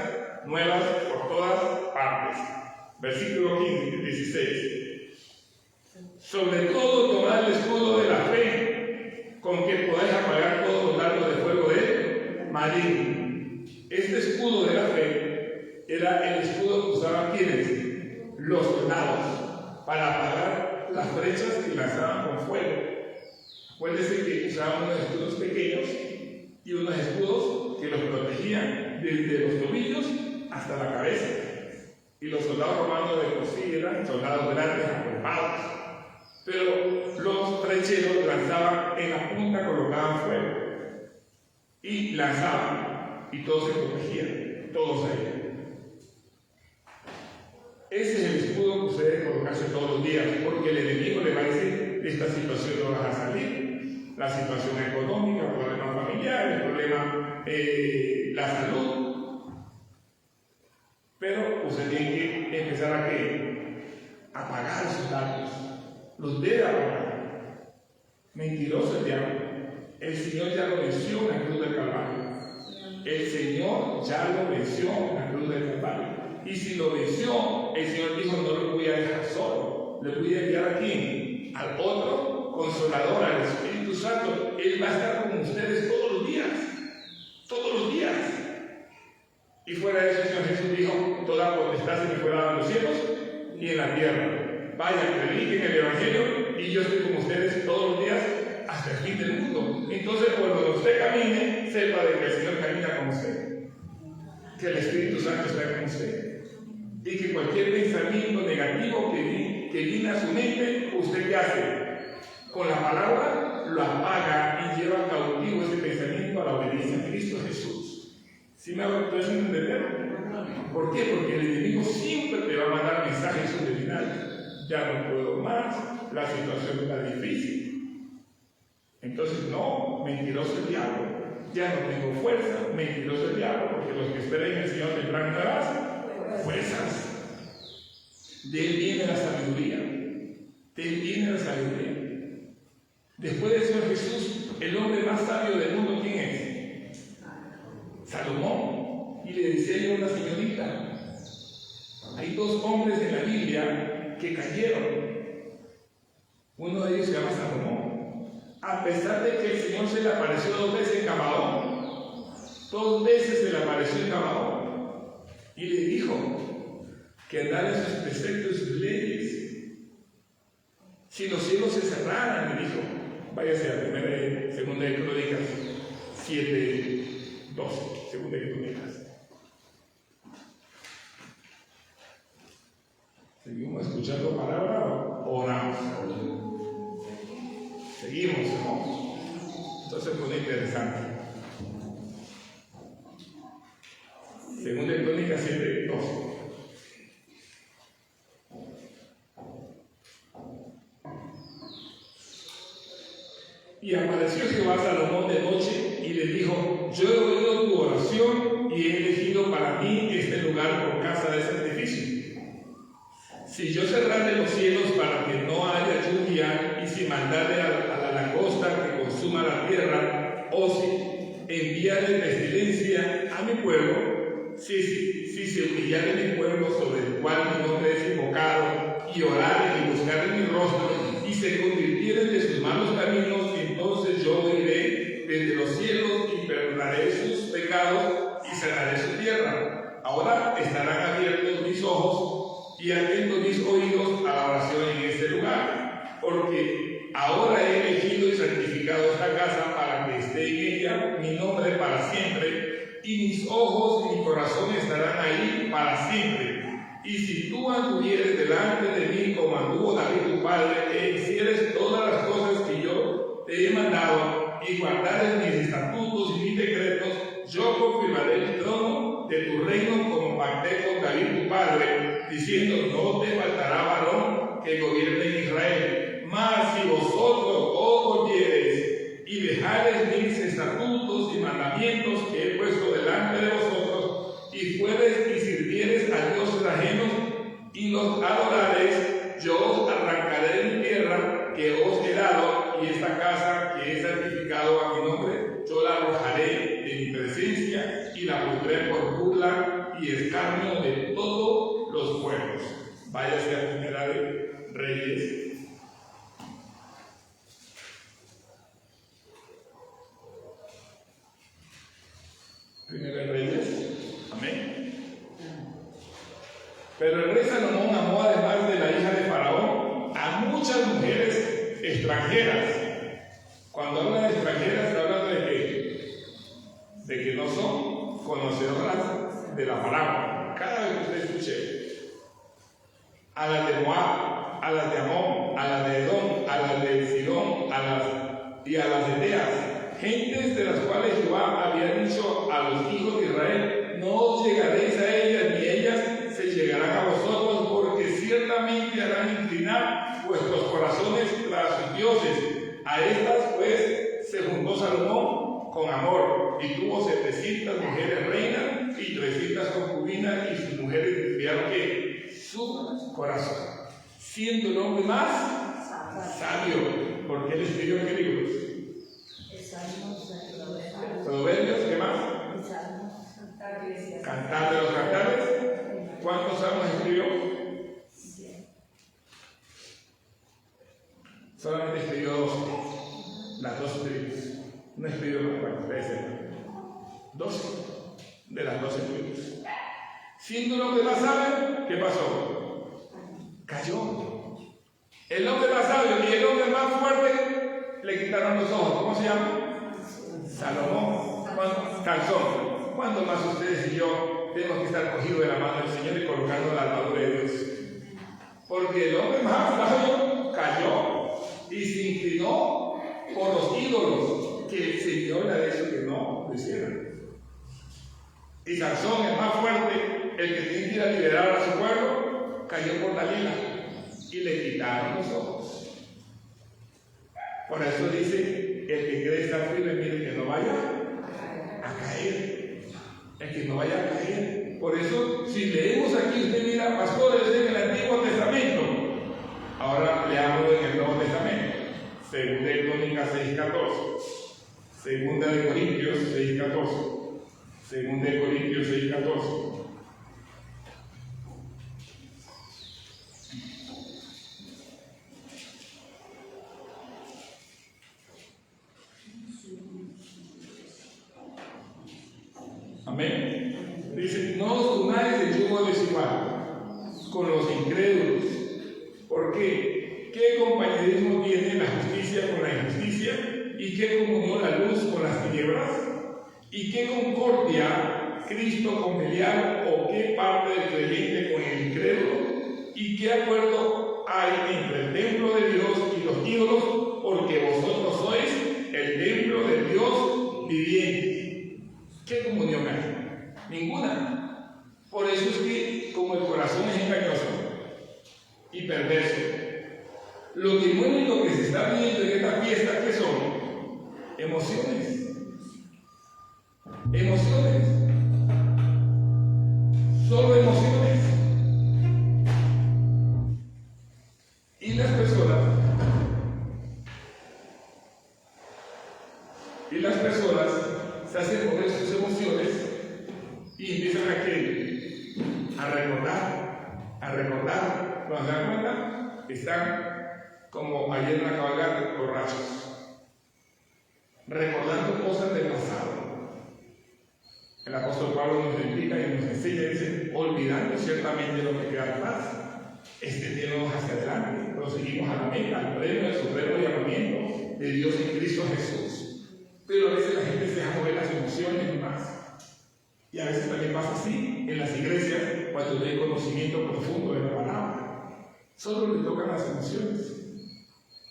nuevas por todas partes. Versículo 16. Sobre todo tomad el escudo de la fe, con que podáis apagar todos los dardos de fuego del maligno. Este escudo de la fe era el escudo que usaban quienes, los soldados, para apagar las flechas que lanzaban con fuego. Acuérdense que usaban unos escudos pequeños y unos escudos que los protegían desde los tobillos hasta la cabeza. Y los soldados romanos de por sí eran soldados grandes, acuerpados. Pero los flecheros lanzaban en la punta, colocaban fuego y lanzaban, y todos se protegían, todos ahí. Ese es el escudo que ustedes colocarse todos los días, porque el enemigo le va a decir: de esta situación no vas a salir. La situación económica, problemas familiares, problemas la salud. Pero usted tiene que empezar a apagar sus datos. Los debe apagar. Mentiroso el diablo. El Señor ya lo venció en la cruz del Calvario. El Señor ya lo venció en la cruz del Calvario. Y si lo venció, el Señor dijo: no lo voy a dejar solo. Le voy a enviar a quién? Al otro consolador, al Espíritu Santo. Él va a estar con ustedes todos los días. Todos los días. Y fuera de eso, el Señor Jesús dijo: toda potestad se me fue dada en los cielos y en la tierra. Vayan, prediquen el Evangelio, y yo estoy con ustedes todos los días hasta el fin del mundo. Entonces, cuando usted camine, sepa de que el Señor camina con usted, que el Espíritu Santo está con usted, y que cualquier pensamiento negativo que viene a su mente, ¿usted qué hace? Con la palabra lo apaga y lleva cautivo ese pensamiento a la obediencia a Cristo Jesús. ¿Sí me hago entender? ¿Por qué? Porque el enemigo siempre te va a mandar mensajes subliminales. Ya no puedo más, la situación está difícil. Entonces, no, mentiroso el diablo. Ya no tengo fuerza, mentiroso el diablo, porque los que esperen en el Señor tendrán nuevas fuerzas. De él viene la sabiduría. De él viene la sabiduría. Después del Señor Jesús, el hombre más sabio del mundo, ¿quién es? Salomón. Y le decía yo a una señorita: hay dos hombres en la Biblia que cayeron. Uno de ellos se llama Salomón. A pesar de que el Señor se le apareció 2 veces en Gabaón, 2 veces se le apareció en Gabaón, y le dijo que andara en sus preceptos y sus leyes. Si los cielos se cerraran, le dijo, váyase a Segunda de Crónicas 7:12, Segunda de Crónicas. ¿Seguimos escuchando palabra o oramos? Seguimos, hermanos. Entonces pone interesante. Segunda de Crónicas 7:12. Y apareció Jehová a Salomón de noche y le dijo: yo he oído tu oración y he elegido para mí este lugar por casa de sacrificio. Si yo cerrare los cielos para que no haya lluvia, y si mandare a la langosta que consuma la tierra, o si enviare pestilencia a mi pueblo, si se humillare mi pueblo sobre el cual mi nombre es invocado, y orare y buscare mi rostro, y se convirtieren de sus malos caminos, entonces yo oiré desde los cielos y perdonaré sus pecados y sanaré su tierra. Ahora estarán abiertos mis ojos y atentos mis oídos a la oración en este lugar, porque ahora he elegido y santificado esta casa para que esté en ella mi nombre para siempre, y mis ojos y mi corazón estarán ahí para siempre. Y si tú anduvieres delante de mí como anduvo David tu padre, e hicieres todas las cosas que yo te he mandado, y guardares mis estatutos y mis decretos, yo confirmaré el trono de tu reino como pacté con David tu padre, diciendo, no te faltará varón que gobierne en Israel. Mas si vosotros os volviereis y dejareis mis estatutos y mandamientos que he puesto delante de vosotros, y fuereis y sirviereis a dioses ajenos y los adorareis, yo os arrancaré de mi tierra que os he dado, y esta casa que he santificado a mi nombre, yo la arrojaré de mi presencia y la pondré por burla y escarnio de todos los pueblos. Váyase a Primera de Reyes. Primera de Reyes. Amén. Pero el rey Salomón amó, además de la hija de Faraón, a muchas mujeres extranjeras. Cuando hablan de extranjeras, hablan de qué? De que no son conocedoras de la palabra. Cada vez que usted escuche a las de Moab, a las de Amón, a las de Edom, a las de Sidón, y a las de Teas, gentes de las cuales Jehová había dicho a los hijos de Israel, no os llegaréis a ellas, ni ellas se llegarán a vosotros, porque ciertamente harán inclinar vuestros corazones tras sus dioses. A estas pues se juntó Salomón con amor, y tuvo 700 mujeres reinas y 300 concubinas, y sus mujeres desviaron que su corazón, siendo el hombre más sabio, porque él escribió ¿qué libros? Proverbios, ¿qué más? Cantar de los cantares. ¿Cuántos salmos escribió? Solamente escribió 12, las 12 tribus. No escribió más, bueno, ustedes sepan. 12 de las 12 tribus. Siendo un hombre más sabio, ¿qué pasó? Cayó. El hombre más sabio y el hombre más fuerte le quitaron los ojos. ¿Cómo se llama? Salomón. Calzón. ¿Cuándo más ustedes y yo tenemos que estar cogidos de la mano del Señor y colocando la armadura de Dios? Porque el hombre más sabio cayó y se inclinó por los ídolos que el Señor le ha dicho que no lo hicieran. Y Sansón, el más fuerte, el que tiene que ir a liberar a su pueblo, cayó por Dalila y le quitaron los ojos. Por eso dice, el que quiere estar firme, mire que no vaya a caer. El que no vaya a caer. Por eso, si leemos aquí, usted mira, pastores en el Antiguo Testamento. Ahora le hablo en el Nuevo Testamento. Segunda de Crónicas 6:14. Segunda de Corintios 6:14. Segunda de Corintios 6:14. Amén. Dice, no os unáis de yugo desigual con los incrédulos. ¿Por qué? ¿Qué compañerismo tiene la justicia con la injusticia? ¿Y qué comunión la luz con las tinieblas? ¿Y qué concordia Cristo con Belial? ¿O qué parte del creyente con el incrédulo? ¿Y qué acuerdo hay entre el templo de Dios y los ídolos? Porque vosotros sois el templo del Dios viviente. ¿Qué comunión hay? Ninguna. Por eso es que, como el corazón es engañoso y perverso, lo que único que se está viendo en esta fiesta, ¿qué son? Emociones. Emociones. Solo emociones. Y las personas se hacen mover sus emociones y empiezan a recordar. Cuando se dan cuenta, están como ayer en la cabalgata, borrachos, recordando cosas del pasado. El apóstol Pablo nos indica y nos enseña, dice, olvidando ciertamente lo que queda atrás, extendiéndonos hacia adelante, proseguimos a la meta, al premio del supremo llamamiento de Dios en Cristo Jesús. Pero a veces la gente se deja mover las emociones y más. Y a veces también pasa así, en las iglesias cuando no hay conocimiento profundo de la palabra. Solo le tocan las emociones.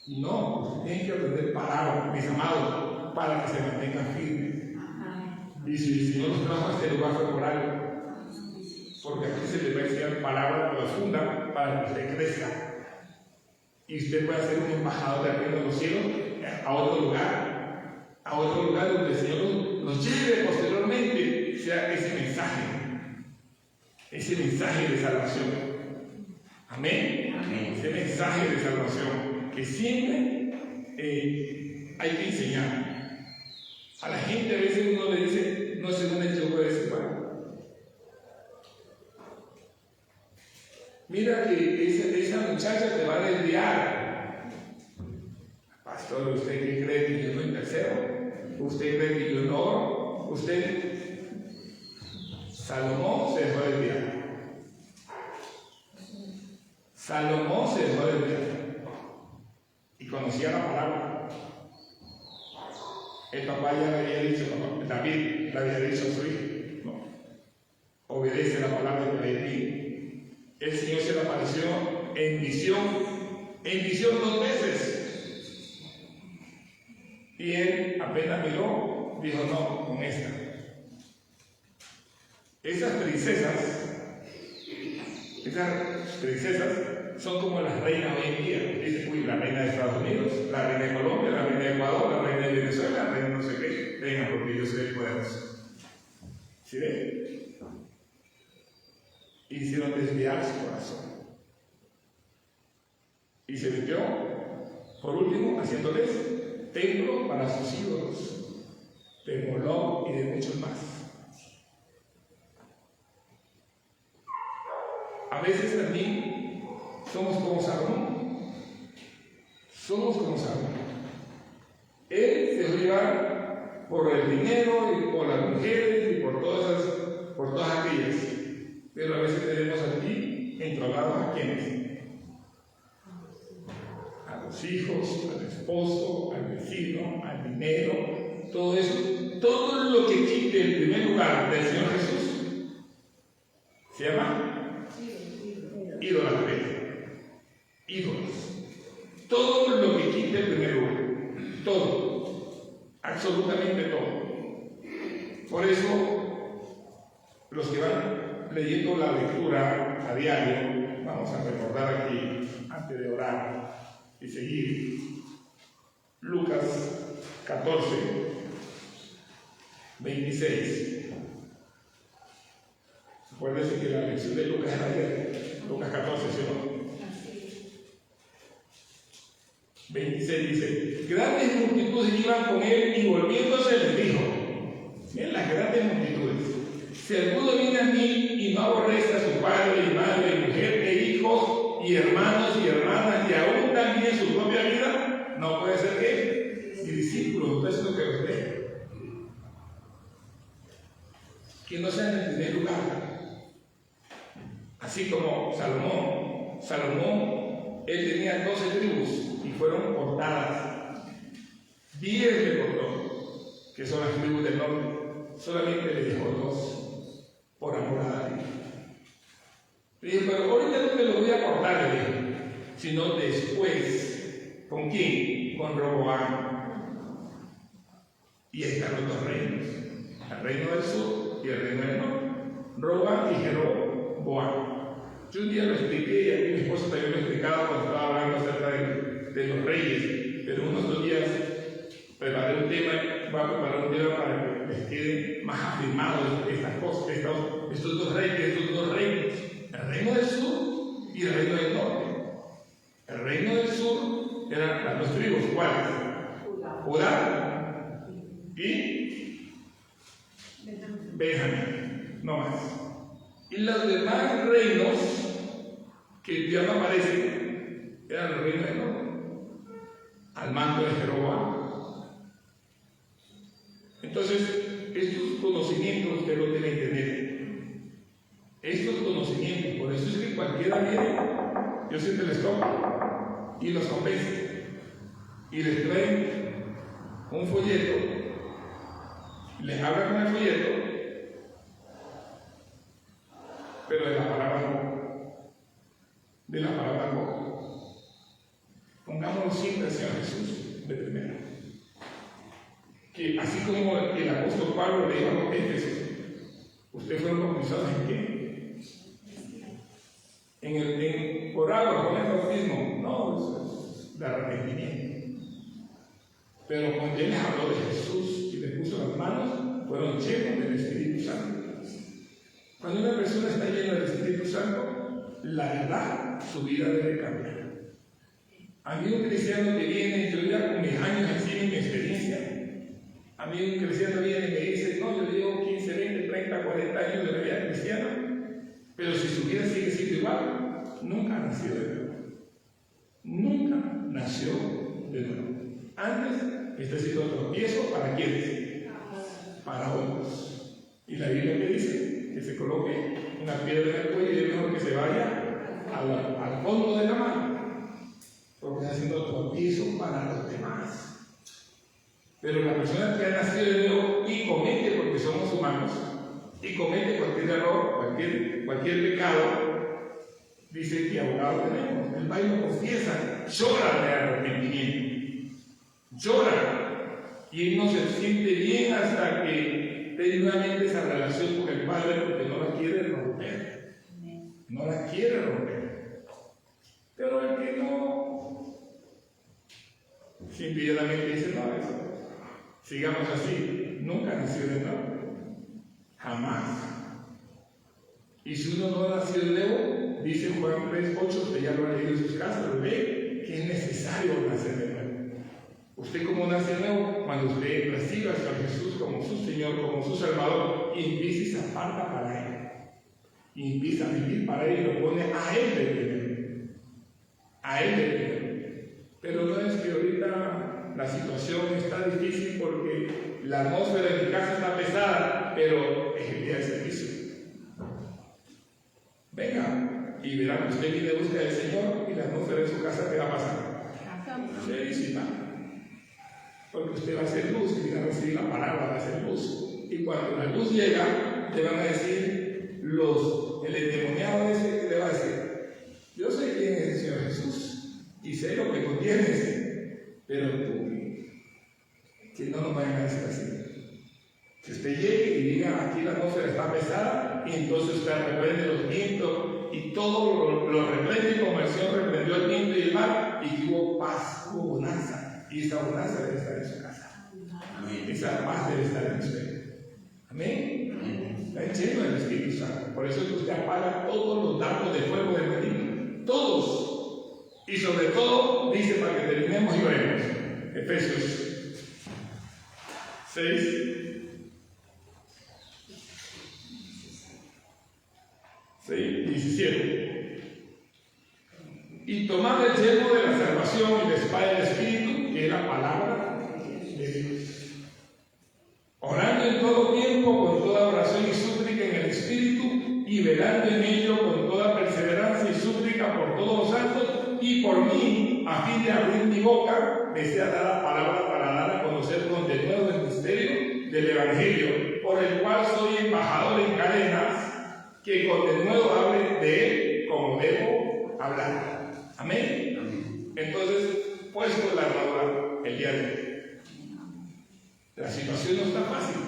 No, tienen que aprender palabra, mis amados, para que se mantengan firmes. Y si el Señor nos trajo a este lugar fue por algo. Porque aquí se le va a enseñar palabra profunda para que usted crezca. Y usted pueda ser un embajador del reino de los cielos a otro lugar donde el Señor nos lleve posteriormente, sea ese mensaje de salvación. Amén. Amén. Ese mensaje de salvación que siempre hay que enseñar. A la gente a veces uno le dice, no sé dónde yo puedo decir, bueno, mira que esa muchacha te va a desviar. Pastor, ¿usted qué cree que yo no intercedo? ¿Usted cree que yo no oro? ¿Usted? Salomón se dejó desviar. Salomón se dejó desviar. Y conocía la palabra. El papá ya le había dicho, David le había dicho a su hijo, no, obedece la palabra de David. El Señor se le apareció en visión 2 veces. Y él apenas miró, dijo, no, con esta. Esas princesas son como las reinas hoy en día. Dice, uy, la reina de Estados Unidos, la reina de Colombia, la reina de Ecuador, la reina de Venezuela, la reina no sé qué. Venga, porque yo soy el poderoso. ¿Sí ven? Hicieron desviar su corazón. Y se metió, por último, haciéndoles templo para sus ídolos, de Moloch y de muchos más. A veces también somos como Salomón. Él se dejó llevar por el dinero y por las mujeres y por todas aquellas. Pero a veces tenemos aquí entrolados a quienes, a los hijos, al esposo, al vecino, al dinero, todo eso, todo lo que quite el primer lugar del Señor Jesús se llama idolatría. Ídolos. Todo lo que quite el primer lugar, todo, absolutamente todo. Por eso, los que van leyendo la lectura a diario, vamos a recordar aquí, antes de orar y seguir, Lucas 14, 26. Acuérdense que la lección de Lucas era ayer, Lucas 14, ¿sí o no? 26 dice, grandes multitudes iban con él y volviéndose les dijo, miren las grandes multitudes, si alguno viene a mí y no aborrece a su padre y madre y mujer e hijos y hermanos y hermanas y aún también su propia vida, no puede ser que mi discípulo. Entonces lo que os lee, que no sea en el primer lugar. Así como Salomón, él tenía 12 tribus y fueron cortadas. 10 le cortó, que son las tribus del norte. Solamente le dejó 2 por amor a David. Le dijo, pero ahorita no te lo voy a cortar, le dijo, sino después. ¿Con quién? Con Roboam. Y están los 2 reinos, el reino del sur y el reino del norte. Roboam y Jeroboam. Yo un día lo expliqué y aquí mi esposo también lo ha explicado cuando estaba hablando acerca de los reyes, pero unos 2 días preparé un tema, voy a preparar un tema para que les queden más afirmados estas cosas, estos dos reinos, el reino del sur y el reino del norte. El reino del sur eran las 2 tribus, ¿cuáles? Judá y Benjamín, no más. Y los demás reinos que ya no aparecen eran los reinos del norte, al mando de Jeroboam. Entonces, estos conocimientos usted lo tiene que tener. Estos conocimientos, por eso es que cualquiera viene, yo siempre les toco y los convence y les traen un folleto, les hablan con el folleto pero de la palabra no. De la palabra no. Pongámonos siempre al Señor Jesús de primero. Que así como el apóstol Pablo le dijo a los Efesios, ¿ustedes fueron bautizados en qué? Por agua, con el bautismo. No, eso es de arrepentimiento. Pero cuando él habló de Jesús y le puso las manos, fueron llenos del Espíritu Santo. Cuando una persona está llena del Espíritu Santo, la verdad, su vida debe cambiar. A mí un cristiano que viene, yo ya con mis años así en mi experiencia, a mí un cristiano viene y me dice, no, yo llevo 15, 20, 30, 40 años de la vida cristiana, pero si su vida sigue siendo igual, nunca nació de nuevo. Nunca nació de nuevo. Antes, este ha sido tropiezo para quiénes? Para otros. Y la Biblia que dice que se coloque una piedra en el cuello y es mejor que se vaya al fondo de la mar, porque está haciendo tropiezo para los demás. Pero la persona que ha nacido de nuevo y comete, porque somos humanos, y comete cualquier error, cualquier pecado, dice que abogado tenemos. El Padre lo confiesa, llora de arrepentimiento, llora, y él no se siente bien hasta que tenga nuevamente esa relación con el Padre, porque no la quiere romper. No la quiere romper. Pero el que no, simplemente dice, no, eso. Sigamos así, nunca nació de nuevo, jamás. Y si uno no ha nacido de nuevo, dice Juan 3:8, usted ya lo ha leído en sus casas, lo ve, que es necesario nacer de nuevo. Usted como nace de nuevo, cuando usted reciba a Jesús como su Señor, como su Salvador, y empieza y se aparta para Él, y empieza a vivir para Él y lo pone a Él de primero, a Él de primero. Pero no es que ahorita la situación está difícil porque la atmósfera de mi casa está pesada, pero es el día del servicio. Venga y verán que usted viene a buscar del Señor y la atmósfera de su casa, ¿qué va a pasar? Se disipa. Porque usted va a hacer luz y va a recibir la palabra, va a hacer luz. Y cuando la luz llega, le van a decir el endemoniado ese, le va a decir, yo sé quién es el Señor Jesús y sé lo que contienes. Pero tú, que no nos vayan a decir así. Que usted llegue y diga, aquí la atmósfera está pesada, y entonces usted reprende los vientos, y todo lo reprende como el Señor reprendió el viento y el mar, y que hubo paz, hubo bonanza, y esa bonanza debe estar en su casa. Amén. Esa paz debe estar en usted. Amén. Está lleno del Espíritu Santo. Por eso es que usted apaga todos los dardos de fuego del maligno. Todos. Y sobre todo, dice para que terminemos y oremos. Efesios 6:17. Y tomad el yelmo de la salvación y la espada del Espíritu, que es la palabra de Dios. Orando en todo tiempo, con toda oración y súplica en el Espíritu, y velando en ello con toda perseverancia y súplica por todos los santos, y por mí, a fin de abrir mi boca, me sea dada palabra para dar a conocer con denuedo el misterio del Evangelio, por el cual soy embajador en cadenas, que con denuedo hable de él como debo hablar. Amén. Amén. Entonces, puesto la armadura el día de hoy. La situación no está fácil.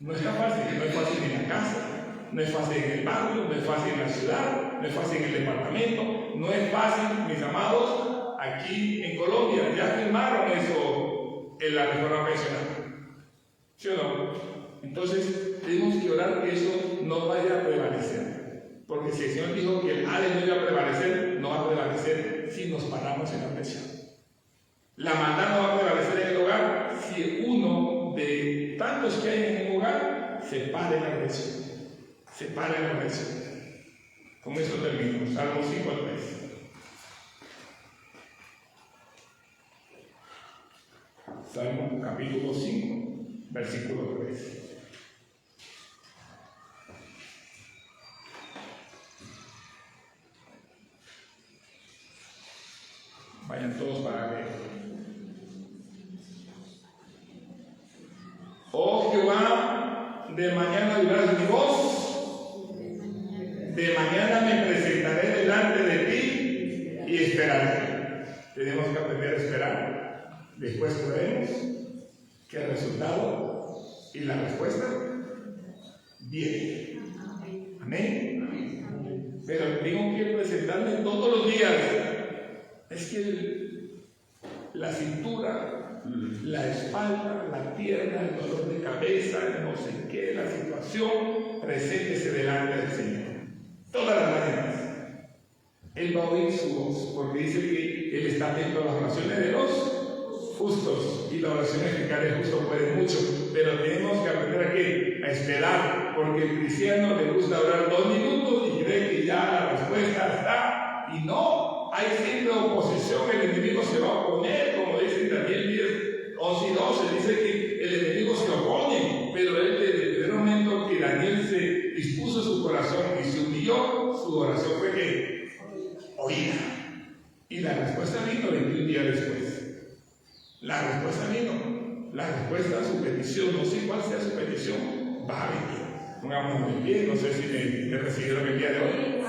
No está fácil. No es fácil en la casa, no es fácil en el barrio, no es fácil en la ciudad, no es fácil en el departamento, no es fácil, mis amados, aquí en Colombia. Ya firmaron eso en la reforma pensional. ¿Sí o no? Entonces, tenemos que orar que eso no vaya a prevalecer. Porque si el Señor dijo que el Hades no iba a prevalecer, no va a prevalecer si nos paramos en la pensión. La maldad no va a prevalecer en el hogar si uno de tantos que hay en el hogar se para en la pensión. Se para en la pensión. Con esto termino. Salmo 5:3. Salmo capítulo 5, versículo 3. Vayan todos para leer. Oh Jehová, de mañana oirás mi voz, De mañana me presentaré delante de ti y esperaré. Tenemos que aprender a esperar. Después podremos que el resultado y la respuesta viene. Amén. Pero tengo que presentarme todos los días. Es que la cintura, la espalda, la pierna, el dolor de cabeza, no sé qué, la situación, preséntese delante del Señor. Todas las mañanas. Él va a oír su voz, porque dice que Él está atento a las oraciones de los justos, y la oración eficaz del justo puede mucho, pero tenemos que aprender a esperar, porque el cristiano le gusta orar 2 minutos y cree que ya la respuesta está, y no, hay siempre oposición, el enemigo se va a oponer, como dice Daniel 10, 11 y 12, dice que el enemigo se opone, pero él desde el momento que Daniel se dispuso su corazón y se humilló, su oración fue que oída, y la respuesta vino 21 días después. La respuesta vino, la respuesta a su petición, no sé cuál sea su petición, va a venir. Pongámonos de pie, no sé si me recibieron el día de hoy.